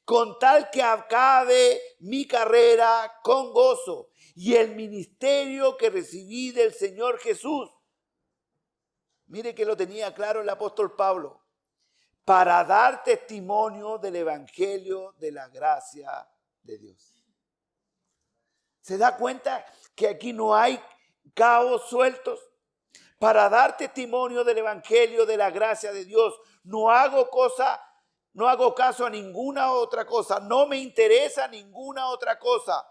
con tal que acabe mi carrera con gozo y el ministerio que recibí del Señor Jesús. Mire que lo tenía claro el apóstol Pablo. Para dar testimonio del evangelio de la gracia de Dios. ¿Se da cuenta que aquí no hay cabos sueltos? Para dar testimonio del evangelio de la gracia de Dios. No hago caso a ninguna otra cosa. No me interesa ninguna otra cosa.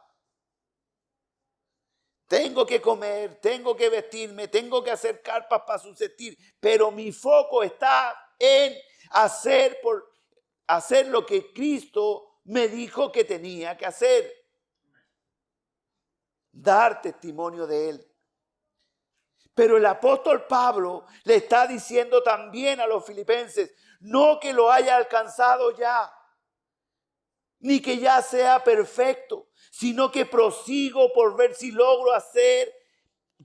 Tengo que comer, tengo que vestirme, tengo que hacer carpas para subsistir, pero mi foco está en hacer lo que Cristo me dijo que tenía que hacer. Dar testimonio de Él. Pero el apóstol Pablo le está diciendo también a los filipenses, no que lo haya alcanzado ya, ni que ya sea perfecto, sino que prosigo por ver si logro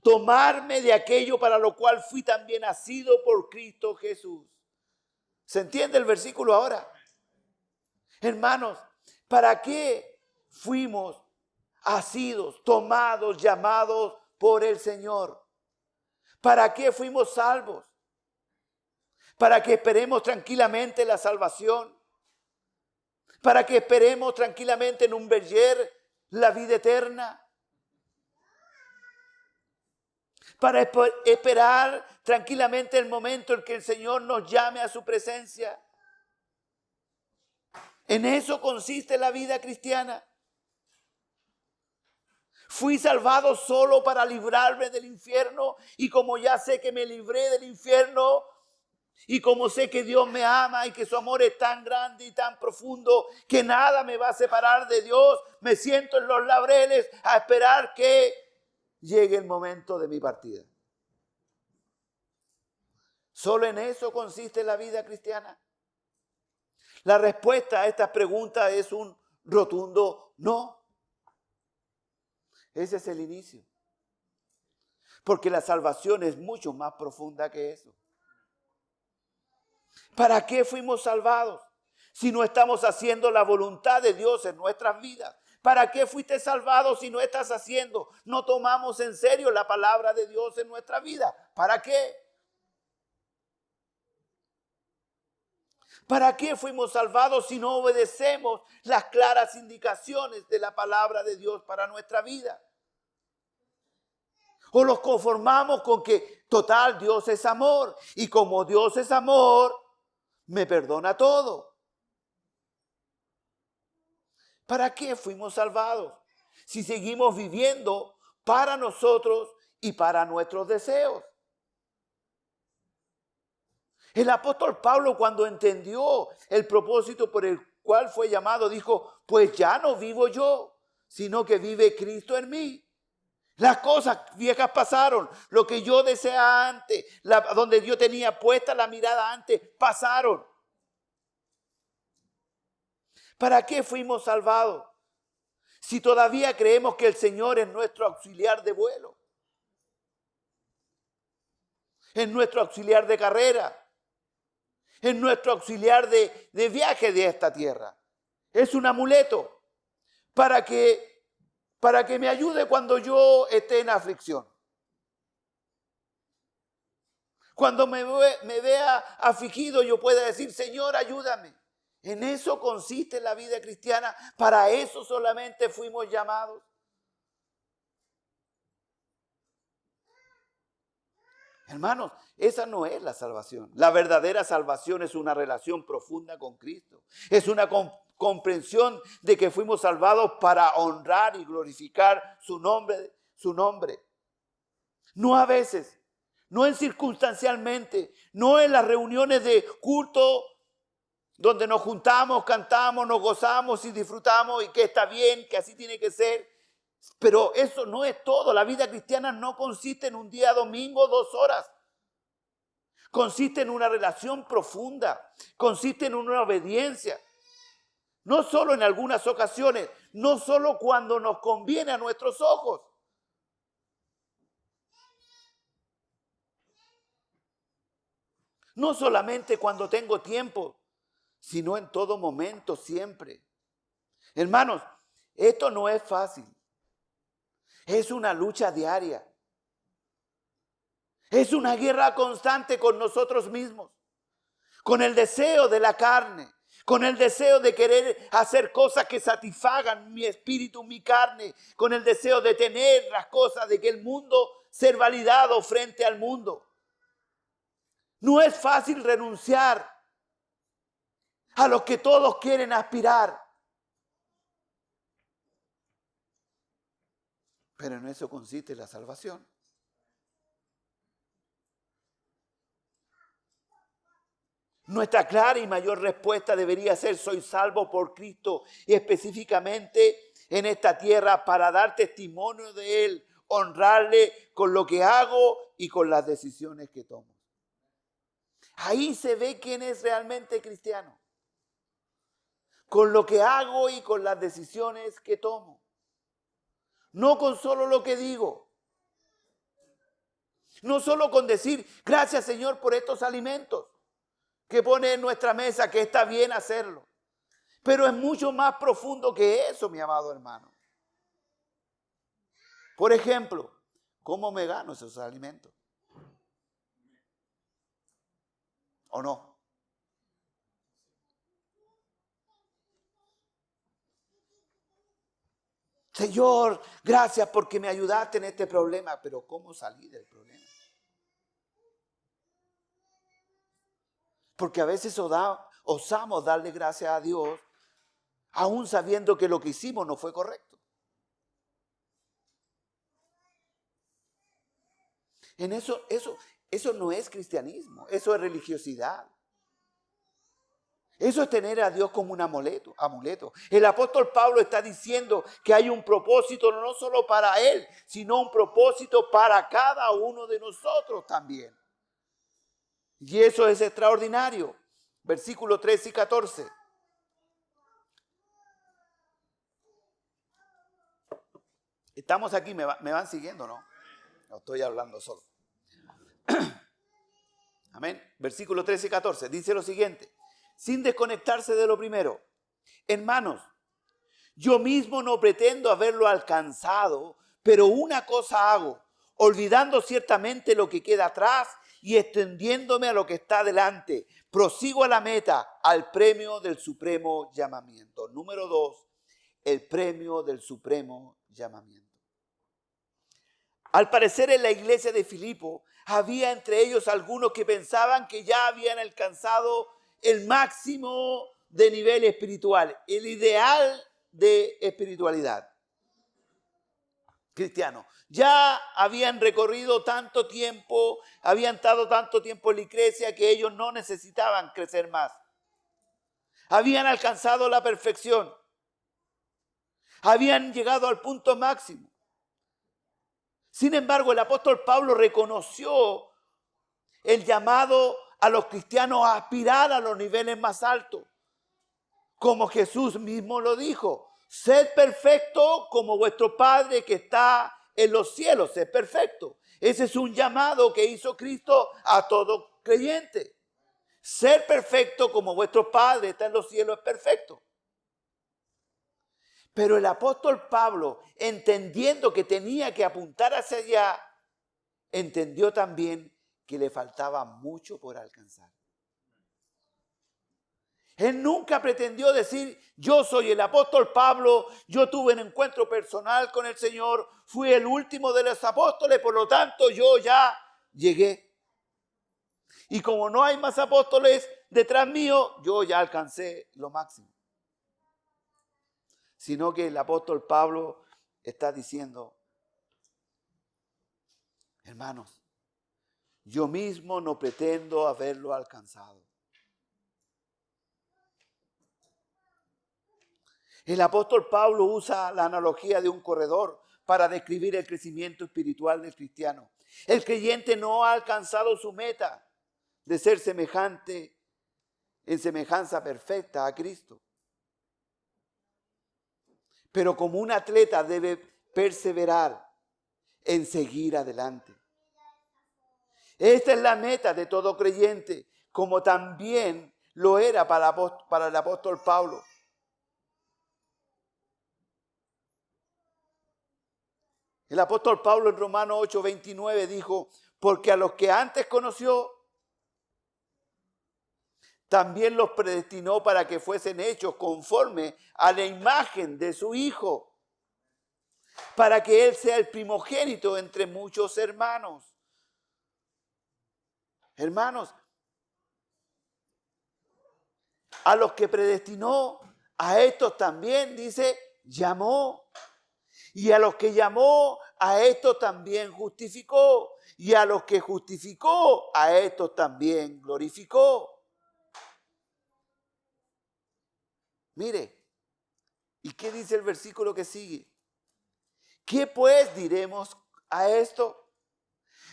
tomarme de aquello para lo cual fui también nacido por Cristo Jesús. ¿Se entiende el versículo ahora? Hermanos, ¿para qué fuimos asidos, tomados, llamados por el Señor? ¿Para qué fuimos salvos? Para que esperemos tranquilamente la salvación. Para que esperemos tranquilamente en un Verger la vida eterna. Para esperar tranquilamente el momento en que el Señor nos llame a su presencia. En eso consiste la vida cristiana. Fui salvado solo para librarme del infierno, y como ya sé que me libré del infierno, y como sé que Dios me ama y que su amor es tan grande y tan profundo que nada me va a separar de Dios, me siento en los laureles a esperar que llegue el momento de mi partida. ¿Solo en eso consiste la vida cristiana? La respuesta a esta pregunta es un rotundo no. Ese es el inicio. Porque la salvación es mucho más profunda que eso. ¿Para qué fuimos salvados si no estamos haciendo la voluntad de Dios en nuestras vidas? ¿Para qué fuiste salvado si no estás haciendo, no tomamos en serio la palabra de Dios en nuestra vida? ¿Para qué? ¿Para qué fuimos salvados si no obedecemos las claras indicaciones de la palabra de Dios para nuestra vida? O nos conformamos con que, total, Dios es amor. Y como Dios es amor, me perdona todo. ¿Para qué fuimos salvados? Si seguimos viviendo para nosotros y para nuestros deseos. El apóstol Pablo, cuando entendió el propósito por el cual fue llamado, dijo, pues ya no vivo yo, sino que vive Cristo en mí. Las cosas viejas pasaron, lo que yo deseaba antes, donde yo tenía puesta la mirada antes, pasaron. ¿Para qué fuimos salvados? Si todavía creemos que el Señor es nuestro auxiliar de vuelo, es nuestro auxiliar de carrera, es nuestro auxiliar de viaje de esta tierra. Es un amuleto para que me ayude cuando yo esté en aflicción. Cuando me vea afligido, yo pueda decir, Señor, ayúdame. En eso consiste la vida cristiana. Para eso solamente fuimos llamados. Hermanos, esa no es la salvación. La verdadera salvación es una relación profunda con Cristo. Es una comprensión de que fuimos salvados para honrar y glorificar su nombre. No a veces, no en circunstancialmente, no en las reuniones de culto donde nos juntamos, cantamos, nos gozamos y disfrutamos y que está bien, que así tiene que ser. Pero eso no es todo. La vida cristiana no consiste en un día domingo, 2 horas. Consiste en una relación profunda. Consiste en una obediencia. No solo en algunas ocasiones. No solo cuando nos conviene a nuestros ojos. No solamente cuando tengo tiempo, sino en todo momento, siempre. Hermanos, esto no es fácil. Es una lucha diaria. Es una guerra constante con nosotros mismos, con el deseo de la carne, con el deseo de querer hacer cosas que satisfagan mi espíritu, mi carne, con el deseo de tener las cosas de que el mundo, ser validado frente al mundo. No es fácil renunciar a lo que todos quieren aspirar. Pero en eso consiste la salvación. Nuestra clara y mayor respuesta debería ser: soy salvo por Cristo, y específicamente en esta tierra para dar testimonio de Él, honrarle con lo que hago y con las decisiones que tomo. Ahí se ve quién es realmente cristiano. Con lo que hago y con las decisiones que tomo. No con solo lo que digo. No solo con decir: gracias, Señor, por estos alimentos que pone en nuestra mesa, que está bien hacerlo. Pero es mucho más profundo que eso, mi amado hermano. Por ejemplo, ¿cómo me gano esos alimentos? ¿O no? Señor, gracias porque me ayudaste en este problema. Pero ¿cómo salí del problema? Porque a veces osamos darle gracias a Dios, aún sabiendo que lo que hicimos no fue correcto. En eso no es cristianismo, eso es religiosidad. Eso es tener a Dios como un amuleto. El apóstol Pablo está diciendo que hay un propósito no solo para él, sino un propósito para cada uno de nosotros también. Y eso es extraordinario. Versículos 13 y 14. Estamos aquí, ¿me van siguiendo, no? No estoy hablando solo. Amén. Versículos 13 y 14. Dice lo siguiente: sin desconectarse de lo primero. Hermanos, yo mismo no pretendo haberlo alcanzado, pero una cosa hago, olvidando ciertamente lo que queda atrás y extendiéndome a lo que está delante. Prosigo a la meta, al premio del supremo llamamiento. Número 2, el premio del supremo llamamiento. Al parecer en la iglesia de Filipo había entre ellos algunos que pensaban que ya habían alcanzado el máximo de nivel espiritual, el ideal de espiritualidad cristiano. Ya habían recorrido tanto tiempo, habían estado tanto tiempo en la iglesia que ellos no necesitaban crecer más. Habían alcanzado la perfección. Habían llegado al punto máximo. Sin embargo, el apóstol Pablo reconoció el llamado a los cristianos a aspirar a los niveles más altos. Como Jesús mismo lo dijo: sed perfecto como vuestro Padre que está en los cielos. Sed perfecto. Ese es un llamado que hizo Cristo a todo creyente. Ser perfecto como vuestro Padre está en los cielos es perfecto. Pero el apóstol Pablo, entendiendo que tenía que apuntar hacia allá, entendió también que le faltaba mucho por alcanzar. Él nunca pretendió decir: yo soy el apóstol Pablo, yo tuve un encuentro personal con el Señor, fui el último de los apóstoles, por lo tanto yo ya llegué. Y como no hay más apóstoles detrás mío, yo ya alcancé lo máximo. Sino que el apóstol Pablo está diciendo: hermanos, yo mismo no pretendo haberlo alcanzado. El apóstol Pablo usa la analogía de un corredor para describir el crecimiento espiritual del cristiano. El creyente no ha alcanzado su meta de ser semejante, en semejanza perfecta a Cristo. Pero como un atleta debe perseverar en seguir adelante. Esta es la meta de todo creyente, como también lo era para el apóstol Pablo. El apóstol Pablo en Romanos 8:29 dijo: porque a los que antes conoció, también los predestinó para que fuesen hechos conforme a la imagen de su Hijo, para que Él sea el primogénito entre muchos hermanos. Hermanos, a los que predestinó, a estos también, dice, llamó. Y a los que llamó, a estos también justificó. Y a los que justificó, a estos también glorificó. Mire, ¿y qué dice el versículo que sigue? ¿Qué pues diremos a esto?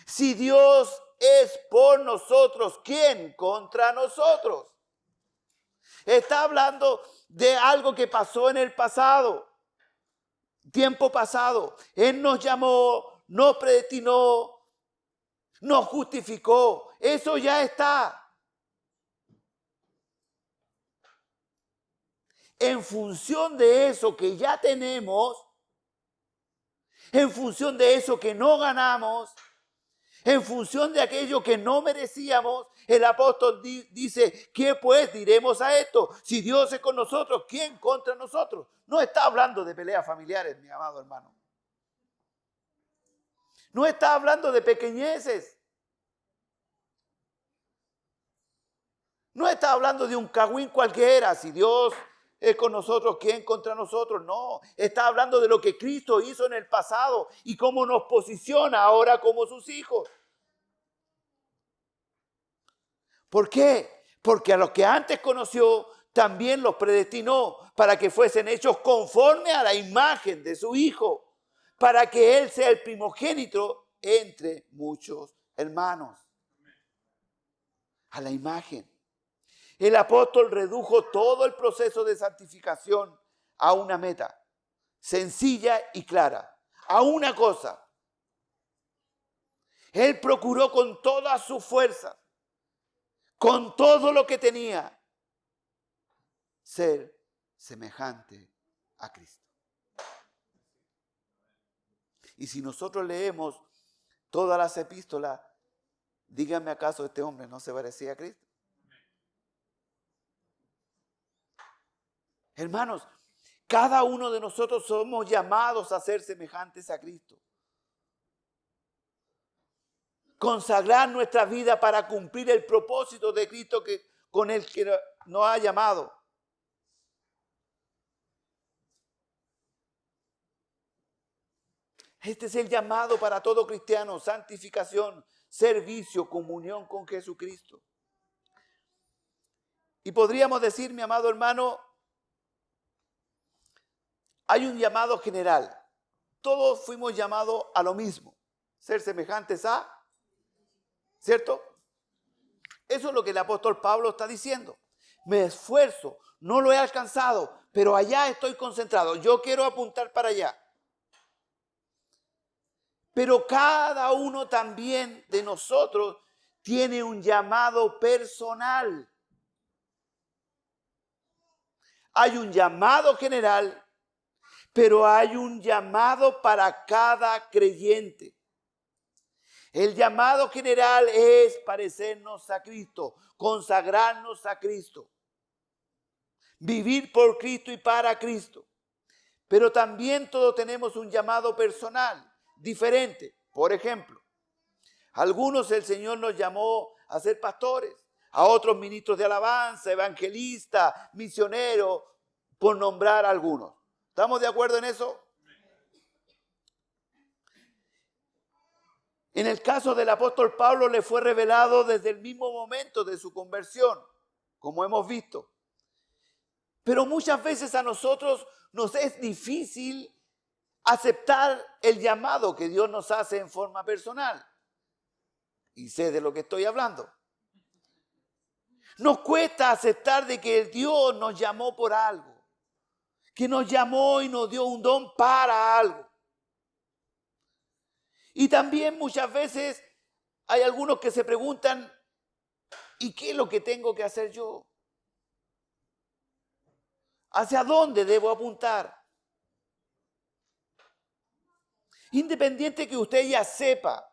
Si Dios es por nosotros, ¿quién contra nosotros? Está hablando de algo que pasó en el pasado, tiempo pasado. Él nos llamó, nos predestinó, nos justificó. Eso ya está. En función de eso que ya tenemos, en función de eso que no ganamos, en función de aquello que no merecíamos, el apóstol dice, ¿qué pues diremos a esto? Si Dios es con nosotros, ¿quién contra nosotros? No está hablando de peleas familiares, mi amado hermano. No está hablando de pequeñeces. No está hablando de un cagüín cualquiera. Si Dios es con nosotros, ¿quién contra nosotros? No, está hablando de lo que Cristo hizo en el pasado y cómo nos posiciona ahora como sus hijos. ¿Por qué? Porque a los que antes conoció, también los predestinó para que fuesen hechos conforme a la imagen de su Hijo, para que Él sea el primogénito entre muchos hermanos. A la imagen. El apóstol redujo todo el proceso de santificación a una meta, sencilla y clara, a una cosa. Él procuró con toda su fuerza, con todo lo que tenía, ser semejante a Cristo. Y si nosotros leemos todas las epístolas, díganme acaso este hombre no se parecía a Cristo. Hermanos, cada uno de nosotros somos llamados a ser semejantes a Cristo. Consagrar nuestra vida para cumplir el propósito de Cristo con el que nos ha llamado. Este es el llamado para todo cristiano: santificación, servicio, comunión con Jesucristo. Y podríamos decir, mi amado hermano, hay un llamado general. Todos fuimos llamados a lo mismo, ser semejantes a, ¿cierto? Eso es lo que el apóstol Pablo está diciendo. Me esfuerzo, no lo he alcanzado, pero allá estoy concentrado. Yo quiero apuntar para allá. Pero cada uno también de nosotros tiene un llamado personal. Hay un llamado general, pero hay un llamado para cada creyente. El llamado general es parecernos a Cristo, consagrarnos a Cristo, vivir por Cristo y para Cristo. Pero también todos tenemos un llamado personal diferente. Por ejemplo, a algunos el Señor nos llamó a ser pastores, a otros ministros de alabanza, evangelistas, misioneros, por nombrar a algunos. ¿Estamos de acuerdo en eso? En el caso del apóstol Pablo le fue revelado desde el mismo momento de su conversión, como hemos visto. Pero muchas veces a nosotros nos es difícil aceptar el llamado que Dios nos hace en forma personal. Y sé de lo que estoy hablando. Nos cuesta aceptar de que Dios nos llamó por algo, que nos llamó y nos dio un don para algo. Y también muchas veces hay algunos que se preguntan, ¿y qué es lo que tengo que hacer yo? ¿Hacia dónde debo apuntar? Independiente que usted ya sepa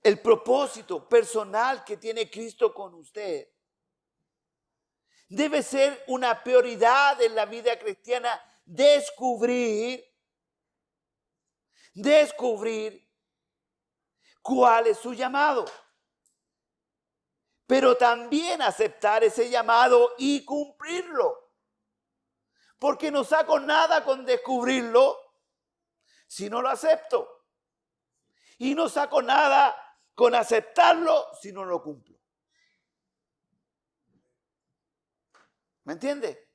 el propósito personal que tiene Cristo con usted, debe ser una prioridad en la vida cristiana descubrir cuál es su llamado. Pero también aceptar ese llamado y cumplirlo. Porque no saco nada con descubrirlo si no lo acepto. Y no saco nada con aceptarlo si no lo cumplo. ¿Me entiende?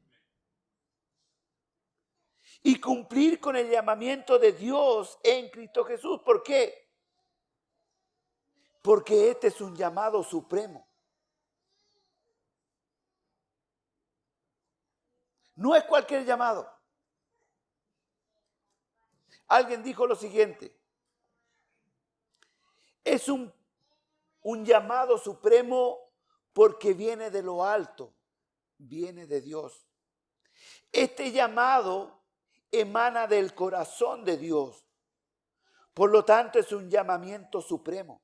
Y cumplir con el llamamiento de Dios en Cristo Jesús. ¿Por qué? Porque este es un llamado supremo. No es cualquier llamado. Alguien dijo lo siguiente. Es un llamado supremo porque viene de lo alto, viene de Dios. Este llamado emana del corazón de Dios. Por lo tanto, es un llamamiento supremo,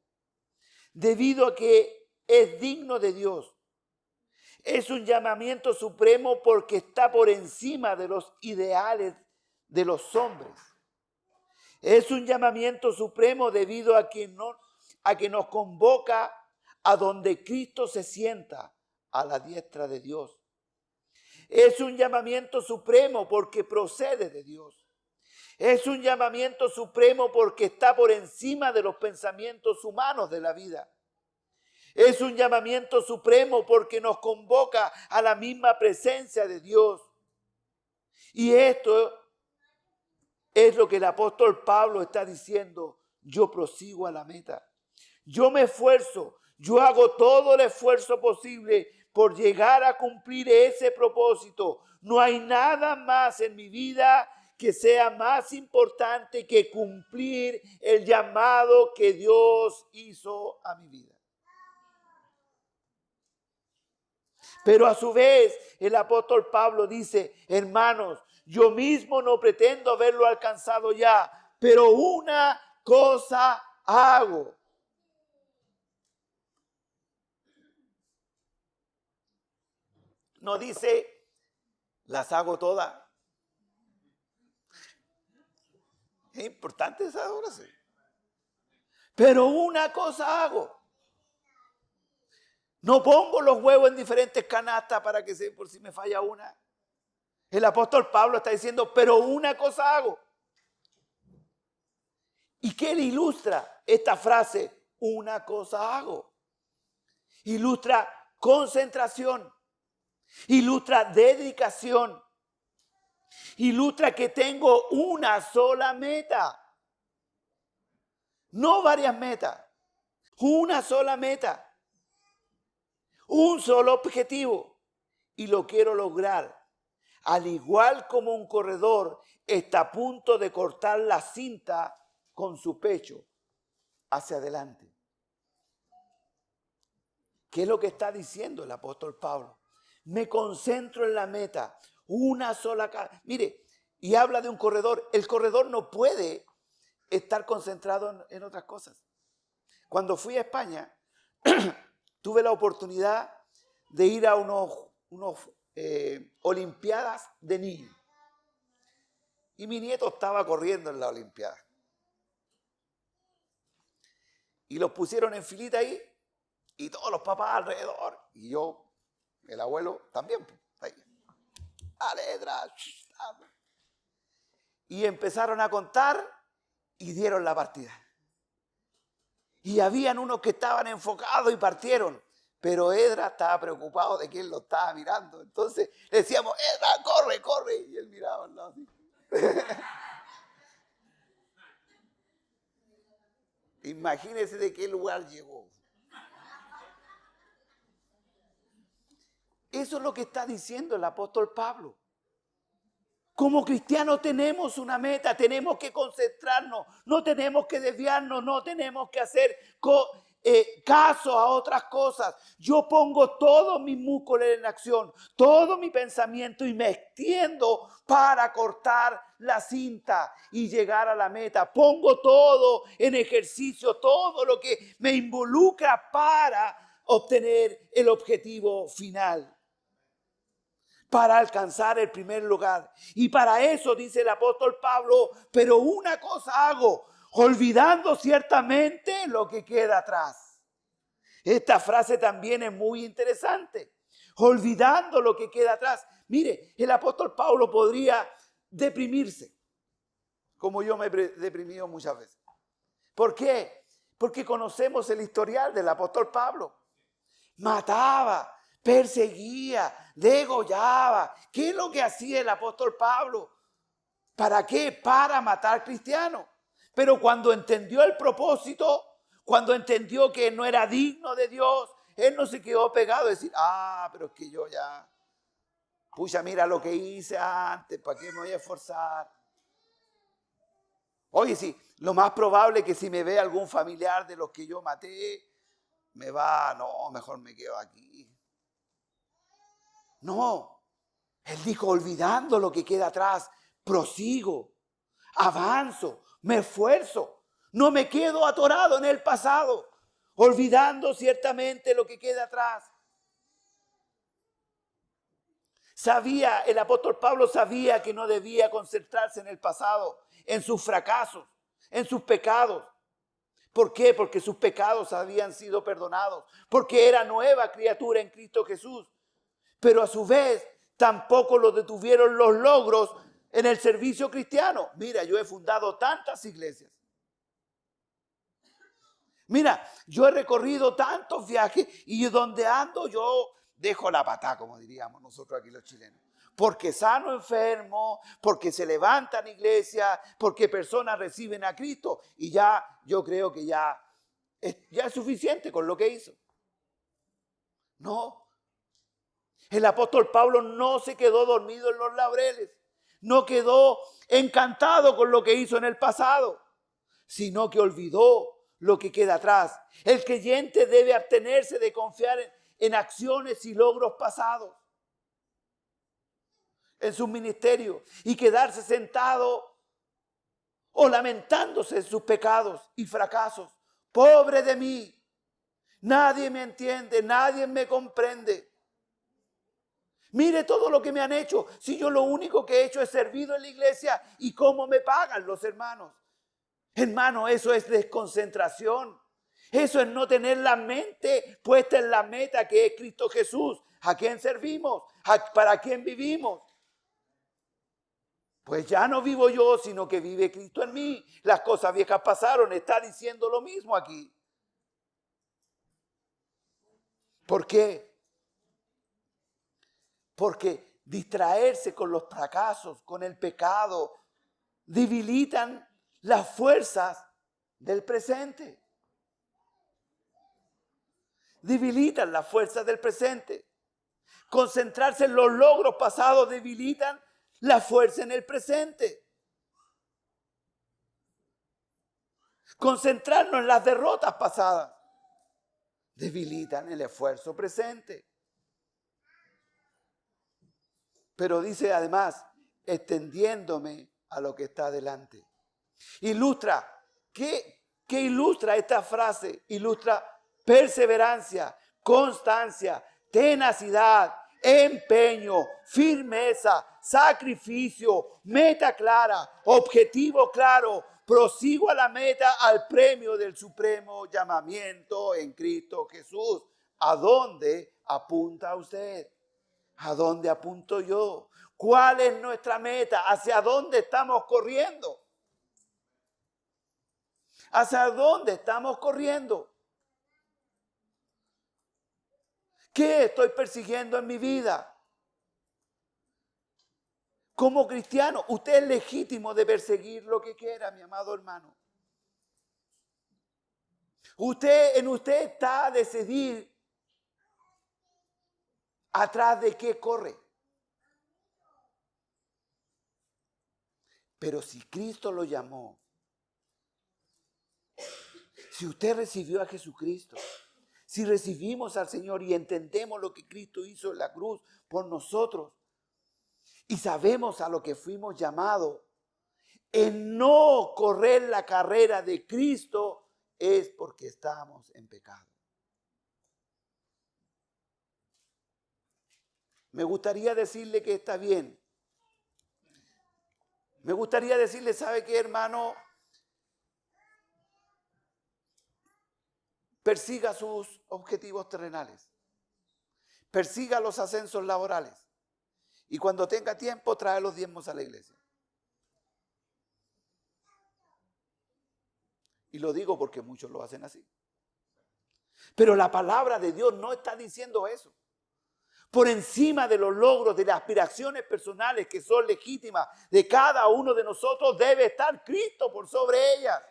debido a que es digno de Dios. Es un llamamiento supremo porque está por encima de los ideales de los hombres. Es un llamamiento supremo debido a que nos convoca a donde Cristo se sienta, a la diestra de Dios. Es un llamamiento supremo porque procede de Dios. Es un llamamiento supremo porque está por encima de los pensamientos humanos de la vida. Es un llamamiento supremo porque nos convoca a la misma presencia de Dios. Y esto es lo que el apóstol Pablo está diciendo. Yo prosigo a la meta. Yo me esfuerzo. Yo hago todo el esfuerzo posible por llegar a cumplir ese propósito. No hay nada más en mi vida que sea más importante que cumplir el llamado que Dios hizo a mi vida. Pero a su vez, el apóstol Pablo dice, hermanos, yo mismo no pretendo haberlo alcanzado ya, pero una cosa hago. No dice, las hago todas. Es importante esa oración. Pero una cosa hago. No pongo los huevos en diferentes canastas para que se, por si me falla una. El apóstol Pablo está diciendo, pero una cosa hago. ¿Y qué le ilustra esta frase? Una cosa hago. Ilustra concentración. Ilustra dedicación. Ilustra que tengo una sola meta. No varias metas. Una sola meta. Un solo objetivo. Y lo quiero lograr. Al igual como un corredor está a punto de cortar la cinta con su pecho hacia adelante. ¿Qué es lo que está diciendo el apóstol Pablo? Me concentro en la meta. Una sola. Mire, y habla de un corredor. El corredor no puede estar concentrado en otras cosas. Cuando fui a España, tuve la oportunidad de ir a unos olimpiadas de niños. Y mi nieto estaba corriendo en la olimpiada. Y los pusieron en filita ahí, y todos los papás alrededor. Y yo, el abuelo, también. Ahí. A letras. Y empezaron a contar y dieron la partida. Y habían unos que estaban enfocados y partieron. Pero Edra estaba preocupado de quién lo estaba mirando. Entonces le decíamos, Edra, corre, corre. Y él miraba al lado así. Imagínese de qué lugar llegó. Eso es lo que está diciendo el apóstol Pablo. Como cristianos tenemos una meta, tenemos que concentrarnos, no tenemos que desviarnos, no tenemos que hacer caso a otras cosas. Yo pongo todos mis músculos en acción, todo mi pensamiento y me extiendo para cortar la cinta y llegar a la meta. Pongo todo en ejercicio, todo lo que me involucra para obtener el objetivo final. Para alcanzar el primer lugar. Y para eso dice el apóstol Pablo, pero una cosa hago, olvidando ciertamente lo que queda atrás. Esta frase también es muy interesante. Olvidando lo que queda atrás. Mire, el apóstol Pablo podría deprimirse, como yo me he deprimido muchas veces. ¿Por qué? Porque conocemos el historial del apóstol Pablo. Mataba, perseguía, degollaba. ¿Qué es lo que hacía el apóstol Pablo? ¿Para qué? Para matar cristianos. Pero cuando entendió el propósito, cuando entendió que no era digno de Dios, él no se quedó pegado a decir, pero es que yo ya, pucha, mira lo que hice antes, ¿para qué me voy a esforzar? Oye, sí, lo más probable es que si me ve algún familiar de los que yo maté, no, mejor me quedo aquí. No, él dijo, olvidando lo que queda atrás, prosigo, avanzo, me esfuerzo, no me quedo atorado en el pasado, olvidando ciertamente lo que queda atrás. El apóstol Pablo sabía que no debía concentrarse en el pasado, en sus fracasos, en sus pecados. ¿Por qué? Porque sus pecados habían sido perdonados, porque era nueva criatura en Cristo Jesús. Pero a su vez tampoco lo detuvieron los logros en el servicio cristiano. Mira, yo he fundado tantas iglesias. Mira, yo he recorrido tantos viajes y donde ando yo dejo la patá, como diríamos nosotros aquí los chilenos. Porque sano enfermo, porque se levantan iglesias, porque personas reciben a Cristo. Y ya, yo creo que ya es suficiente con lo que hizo. No. El apóstol Pablo no se quedó dormido en los laureles. No quedó encantado con lo que hizo en el pasado, sino que olvidó lo que queda atrás. El creyente debe abstenerse de confiar en acciones y logros pasados en su ministerio y quedarse sentado o lamentándose en sus pecados y fracasos. Pobre de mí, nadie me entiende, nadie me comprende. Mire todo lo que me han hecho, si yo lo único que he hecho es servido en la iglesia y cómo me pagan los hermanos. Hermano, eso es desconcentración. Eso es no tener la mente puesta en la meta que es Cristo Jesús. ¿A quién servimos? ¿Para quién vivimos? Pues ya no vivo yo, sino que vive Cristo en mí. Las cosas viejas pasaron, está diciendo lo mismo aquí. ¿Por qué? Porque distraerse con los fracasos, con el pecado, debilitan las fuerzas del presente. Debilitan las fuerzas del presente. Concentrarse en los logros pasados debilitan la fuerza en el presente. Concentrarnos en las derrotas pasadas debilitan el esfuerzo presente. Pero dice además, extendiéndome a lo que está delante. Ilustra, ¿qué ilustra esta frase? Ilustra perseverancia, constancia, tenacidad, empeño, firmeza, sacrificio, meta clara, objetivo claro. Prosigo a la meta, al premio del supremo llamamiento en Cristo Jesús. ¿A dónde apunta usted? ¿A dónde apunto yo? ¿Cuál es nuestra meta? ¿Hacia dónde estamos corriendo? ¿Hacia dónde estamos corriendo? ¿Qué estoy persiguiendo en mi vida? Como cristiano, usted es legítimo de perseguir lo que quiera, mi amado hermano. En usted está a decidir atrás de qué corre. Pero si Cristo lo llamó, si usted recibió a Jesucristo, si recibimos al Señor y entendemos lo que Cristo hizo en la cruz por nosotros y sabemos a lo que fuimos llamados, en no correr la carrera de Cristo es porque estamos en pecado. Me gustaría decirle que está bien. Me gustaría decirle, ¿sabe qué, hermano? Persiga sus objetivos terrenales. Persiga los ascensos laborales. Y cuando tenga tiempo, trae los diezmos a la iglesia. Y lo digo porque muchos lo hacen así. Pero la palabra de Dios no está diciendo eso. Por encima de los logros, de las aspiraciones personales que son legítimas de cada uno de nosotros, debe estar Cristo por sobre ellas.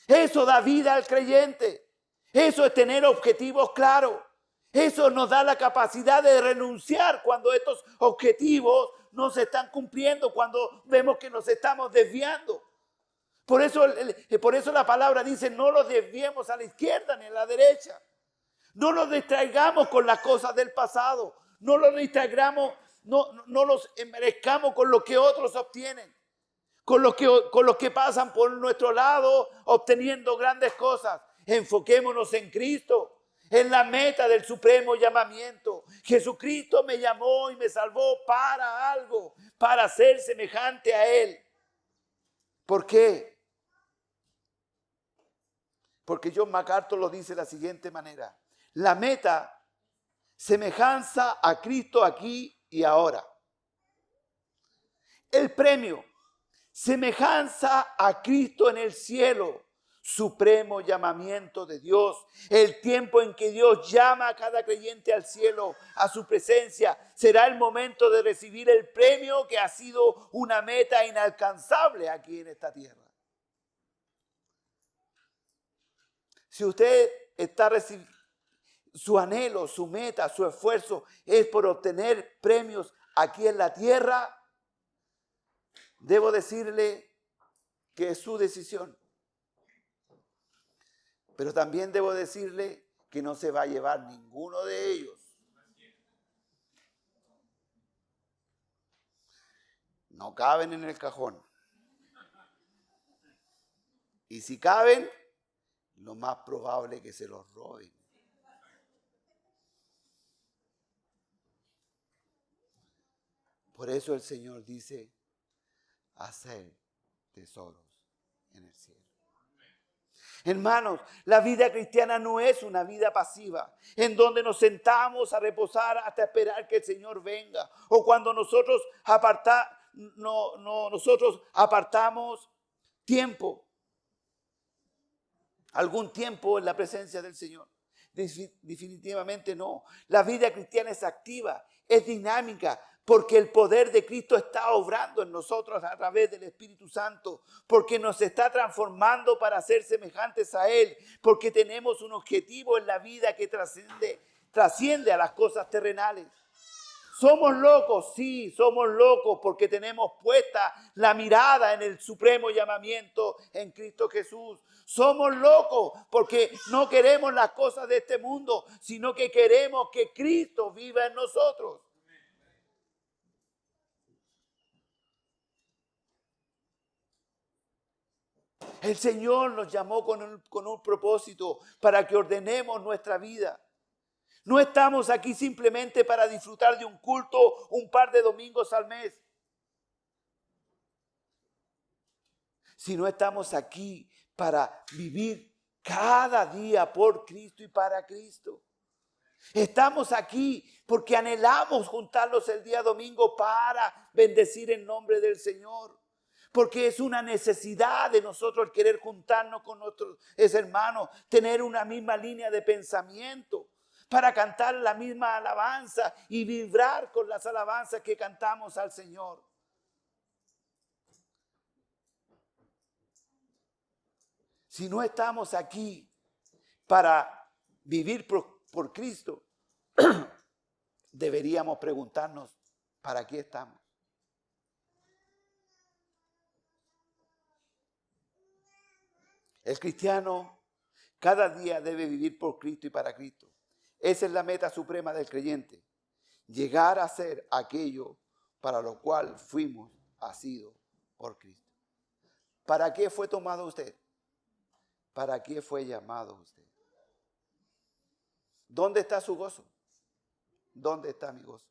Eso da vida al creyente. Eso es tener objetivos claros. Eso nos da la capacidad de renunciar cuando estos objetivos no se están cumpliendo, cuando vemos que nos estamos desviando. Por eso la palabra dice, no los desviemos a la izquierda ni a la derecha. No nos distraigamos con las cosas del pasado. No los distraigamos, no los enmerezcamos con lo que otros obtienen. Con los que pasan por nuestro lado obteniendo grandes cosas. Enfoquémonos en Cristo, en la meta del supremo llamamiento. Jesucristo me llamó y me salvó para algo, para ser semejante a Él. ¿Por qué? Porque John MacArthur lo dice de la siguiente manera. La meta, semejanza a Cristo aquí y ahora. El premio, semejanza a Cristo en el cielo. Supremo llamamiento de Dios. El tiempo en que Dios llama a cada creyente al cielo, a su presencia, será el momento de recibir el premio que ha sido una meta inalcanzable aquí en esta tierra. Si usted está recibiendo, su anhelo, su meta, su esfuerzo es por obtener premios aquí en la tierra, debo decirle que es su decisión. Pero también debo decirle que no se va a llevar ninguno de ellos. No caben en el cajón. Y si caben, lo más probable es que se los roben. Por eso el Señor dice, hacer tesoros en el cielo. Hermanos, la vida cristiana no es una vida pasiva, en donde nos sentamos a reposar hasta esperar que el Señor venga, o cuando nosotros apartamos tiempo, algún tiempo en la presencia del Señor. Definitivamente no. La vida cristiana es activa, es dinámica, porque el poder de Cristo está obrando en nosotros a través del Espíritu Santo, porque nos está transformando para ser semejantes a Él, porque tenemos un objetivo en la vida que trasciende a las cosas terrenales. Somos locos, sí, somos locos porque tenemos puesta la mirada en el supremo llamamiento en Cristo Jesús. Somos locos porque no queremos las cosas de este mundo, sino que queremos que Cristo viva en nosotros. El Señor nos llamó con un propósito para que ordenemos nuestra vida. No estamos aquí simplemente para disfrutar de un culto un par de domingos al mes, sino estamos aquí para vivir cada día por Cristo y para Cristo. Estamos aquí porque anhelamos juntarnos el día domingo para bendecir el nombre del Señor. Porque es una necesidad de nosotros el querer juntarnos con nuestros hermanos, tener una misma línea de pensamiento, para cantar la misma alabanza y vibrar con las alabanzas que cantamos al Señor. Si no estamos aquí para vivir por Cristo, deberíamos preguntarnos, ¿para qué estamos? El cristiano cada día debe vivir por Cristo y para Cristo. Esa es la meta suprema del creyente. Llegar a ser aquello para lo cual fuimos asidos por Cristo. ¿Para qué fue tomado usted? ¿Para qué fue llamado usted? ¿Dónde está su gozo? ¿Dónde está mi gozo?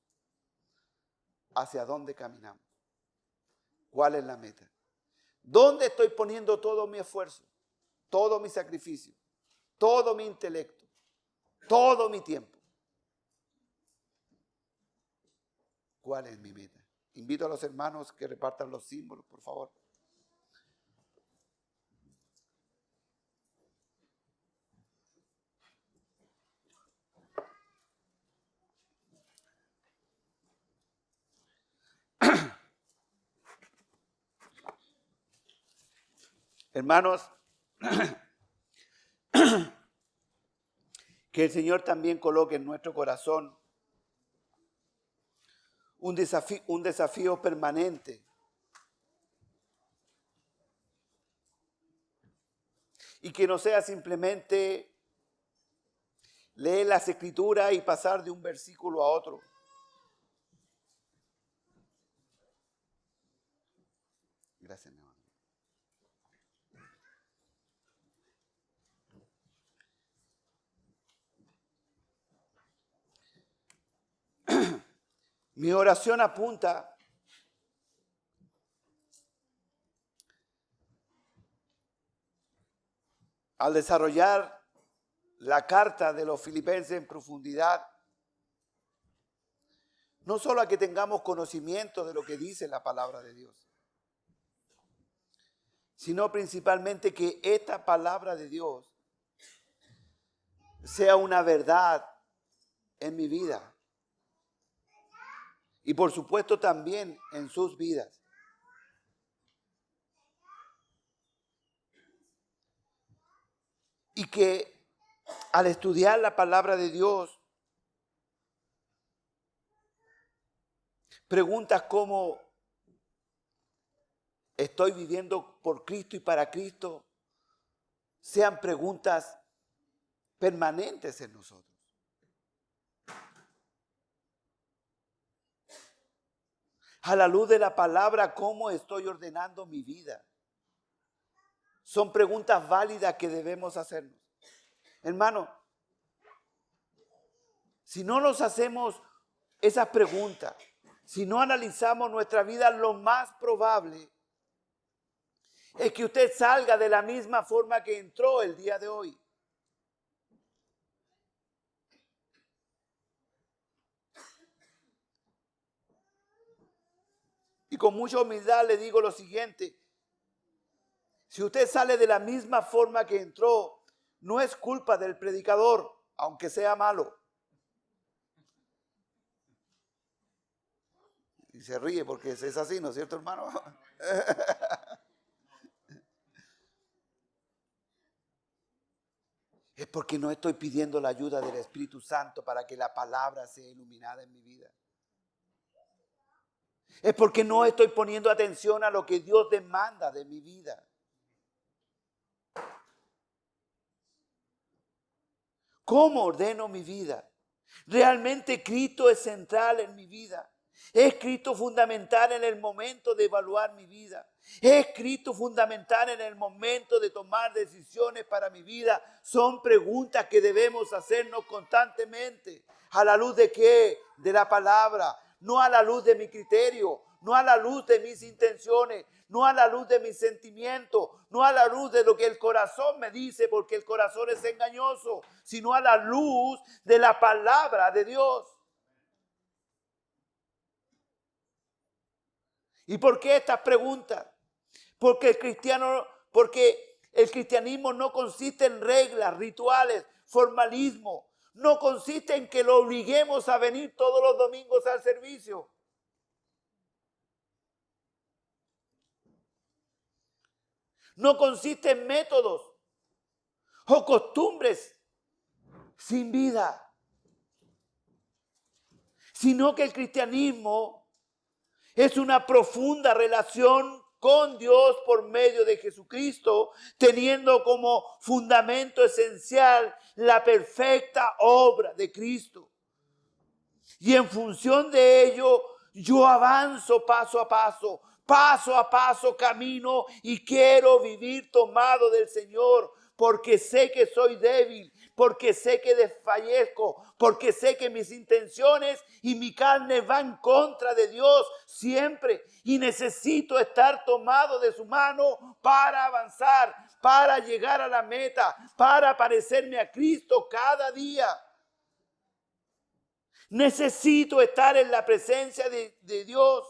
¿Hacia dónde caminamos? ¿Cuál es la meta? ¿Dónde estoy poniendo todo mi esfuerzo? Todo mi sacrificio, todo mi intelecto, todo mi tiempo. ¿Cuál es mi meta? Invito a los hermanos que repartan los símbolos, por favor. Hermanos, que el Señor también coloque en nuestro corazón un desafío permanente. Y que no sea simplemente leer las Escrituras y pasar de un versículo a otro. Gracias, mi hermano. Mi oración apunta al desarrollar la carta de los Filipenses en profundidad, no solo a que tengamos conocimiento de lo que dice la palabra de Dios, sino principalmente que esta palabra de Dios sea una verdad en mi vida y por supuesto también en sus vidas. Y que al estudiar la palabra de Dios, preguntas como ¿estoy viviendo por Cristo y para Cristo? Sean preguntas permanentes en nosotros. A la luz de la palabra, ¿cómo estoy ordenando mi vida? Son preguntas válidas que debemos hacernos. Hermano, si no nos hacemos esas preguntas, si no analizamos nuestra vida, lo más probable es que usted salga de la misma forma que entró el día de hoy. Y con mucha humildad le digo lo siguiente: si usted sale de la misma forma que entró, no es culpa del predicador, aunque sea malo. Y se ríe porque es así, ¿no es cierto, hermano? Es porque no estoy pidiendo la ayuda del Espíritu Santo para que la palabra sea iluminada en mi vida. Es porque no estoy poniendo atención a lo que Dios demanda de mi vida. ¿Cómo ordeno mi vida? ¿Realmente Cristo es central en mi vida? ¿Es Cristo fundamental en el momento de evaluar mi vida? ¿Es Cristo fundamental en el momento de tomar decisiones para mi vida? Son preguntas que debemos hacernos constantemente. ¿A la luz de qué? De la palabra. No a la luz de mi criterio, no a la luz de mis intenciones, no a la luz de mis sentimientos, no a la luz de lo que el corazón me dice, porque el corazón es engañoso, sino a la luz de la palabra de Dios. ¿Y por qué estas preguntas? Porque el cristianismo no consiste en reglas, rituales, formalismo. No consiste en que lo obliguemos a venir todos los domingos al servicio. No consiste en métodos o costumbres sin vida, sino que el cristianismo es una profunda relación con Dios por medio de Jesucristo, teniendo como fundamento esencial la perfecta obra de Cristo. Y en función de ello, yo avanzo paso a paso camino y quiero vivir tomado del Señor, porque sé que soy débil, porque sé que desfallezco, porque sé que mis intenciones y mi carne van en contra de Dios siempre y necesito estar tomado de su mano para avanzar, para llegar a la meta, para parecerme a Cristo cada día. Necesito estar en la presencia de Dios.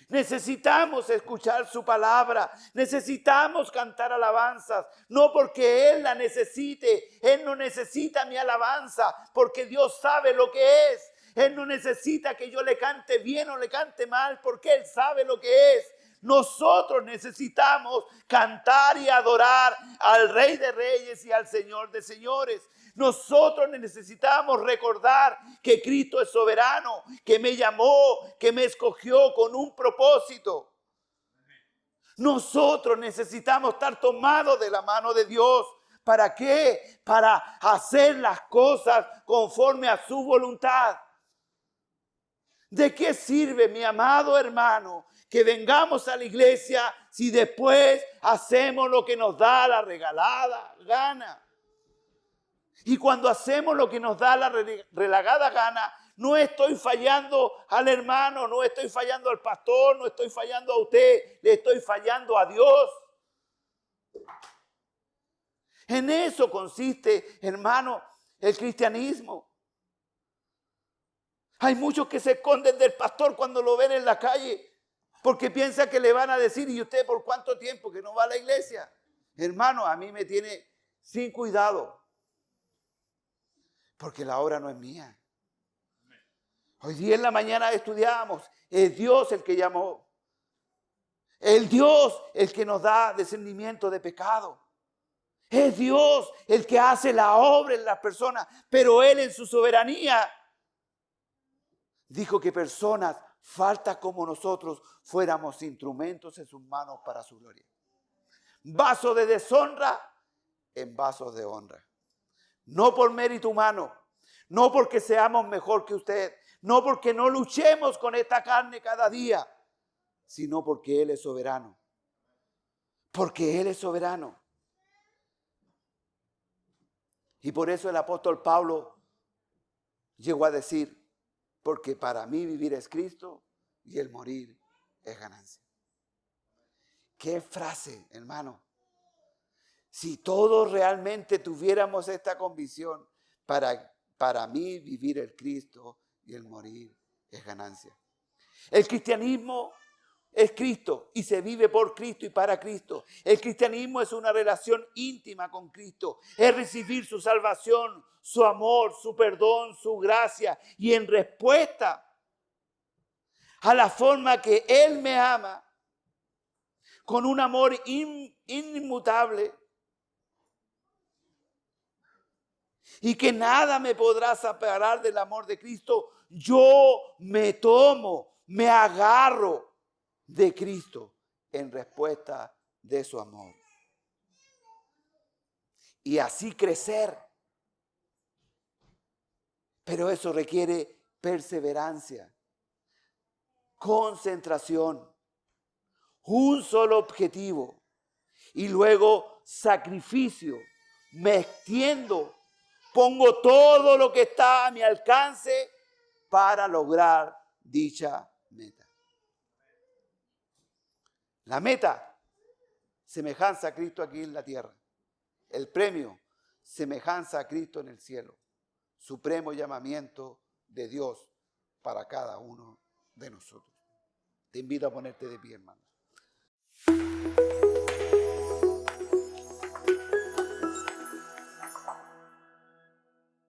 Necesitamos escuchar su palabra. Necesitamos cantar alabanzas. No porque Él la necesite. Él no necesita mi alabanza. Porque Dios sabe lo que es. Él no necesita que yo le cante bien o le cante mal. Porque Él sabe lo que es. Nosotros necesitamos cantar y adorar al Rey de Reyes y al Señor de Señores. Nosotros necesitamos recordar que Cristo es soberano, que me llamó, que me escogió con un propósito. Nosotros necesitamos estar tomados de la mano de Dios. ¿Para qué? Para hacer las cosas conforme a su voluntad. ¿De qué sirve, mi amado hermano, que vengamos a la iglesia si después hacemos lo que nos da la regalada gana? Y cuando hacemos lo que nos da la regalada gana, no estoy fallando al hermano, no estoy fallando al pastor, no estoy fallando a usted, le estoy fallando a Dios. En eso consiste, hermano, el cristianismo. Hay muchos que se esconden del pastor cuando lo ven en la calle, porque piensan que le van a decir, ¿y usted por cuánto tiempo que no va a la iglesia? Hermano, a mí me tiene sin cuidado, porque la obra no es mía. Hoy día en la mañana estudiamos, es Dios el que llamó. Es Dios el que nos da discernimiento de pecado. Es Dios el que hace la obra en las personas, pero Él en su soberanía dijo que personas faltas como nosotros fuéramos instrumentos en sus manos para su gloria. Vasos de deshonra en vasos de honra. No por mérito humano, no porque seamos mejor que usted, no porque no luchemos con esta carne cada día, sino porque Él es soberano. Porque Él es soberano. Y por eso el apóstol Pablo llegó a decir, porque para mí vivir es Cristo y el morir es ganancia. ¿Qué frase, hermano? Si todos realmente tuviéramos esta convicción, para mí vivir es Cristo y el morir es ganancia. El cristianismo es Cristo y se vive por Cristo y para Cristo. El cristianismo es una relación íntima con Cristo. Es recibir su salvación, su amor, su perdón, su gracia. Y en respuesta a la forma que Él me ama, con un amor inmutable, y que nada me podrá separar del amor de Cristo, yo me tomo, me agarro de Cristo en respuesta de su amor. Y así crecer. Pero eso requiere perseverancia, concentración, un solo objetivo y luego sacrificio. Me extiendo, pongo todo lo que está a mi alcance para lograr dicha meta. La meta, semejanza a Cristo aquí en la tierra. El premio, semejanza a Cristo en el cielo. Supremo llamamiento de Dios para cada uno de nosotros. Te invito a ponerte de pie, hermano.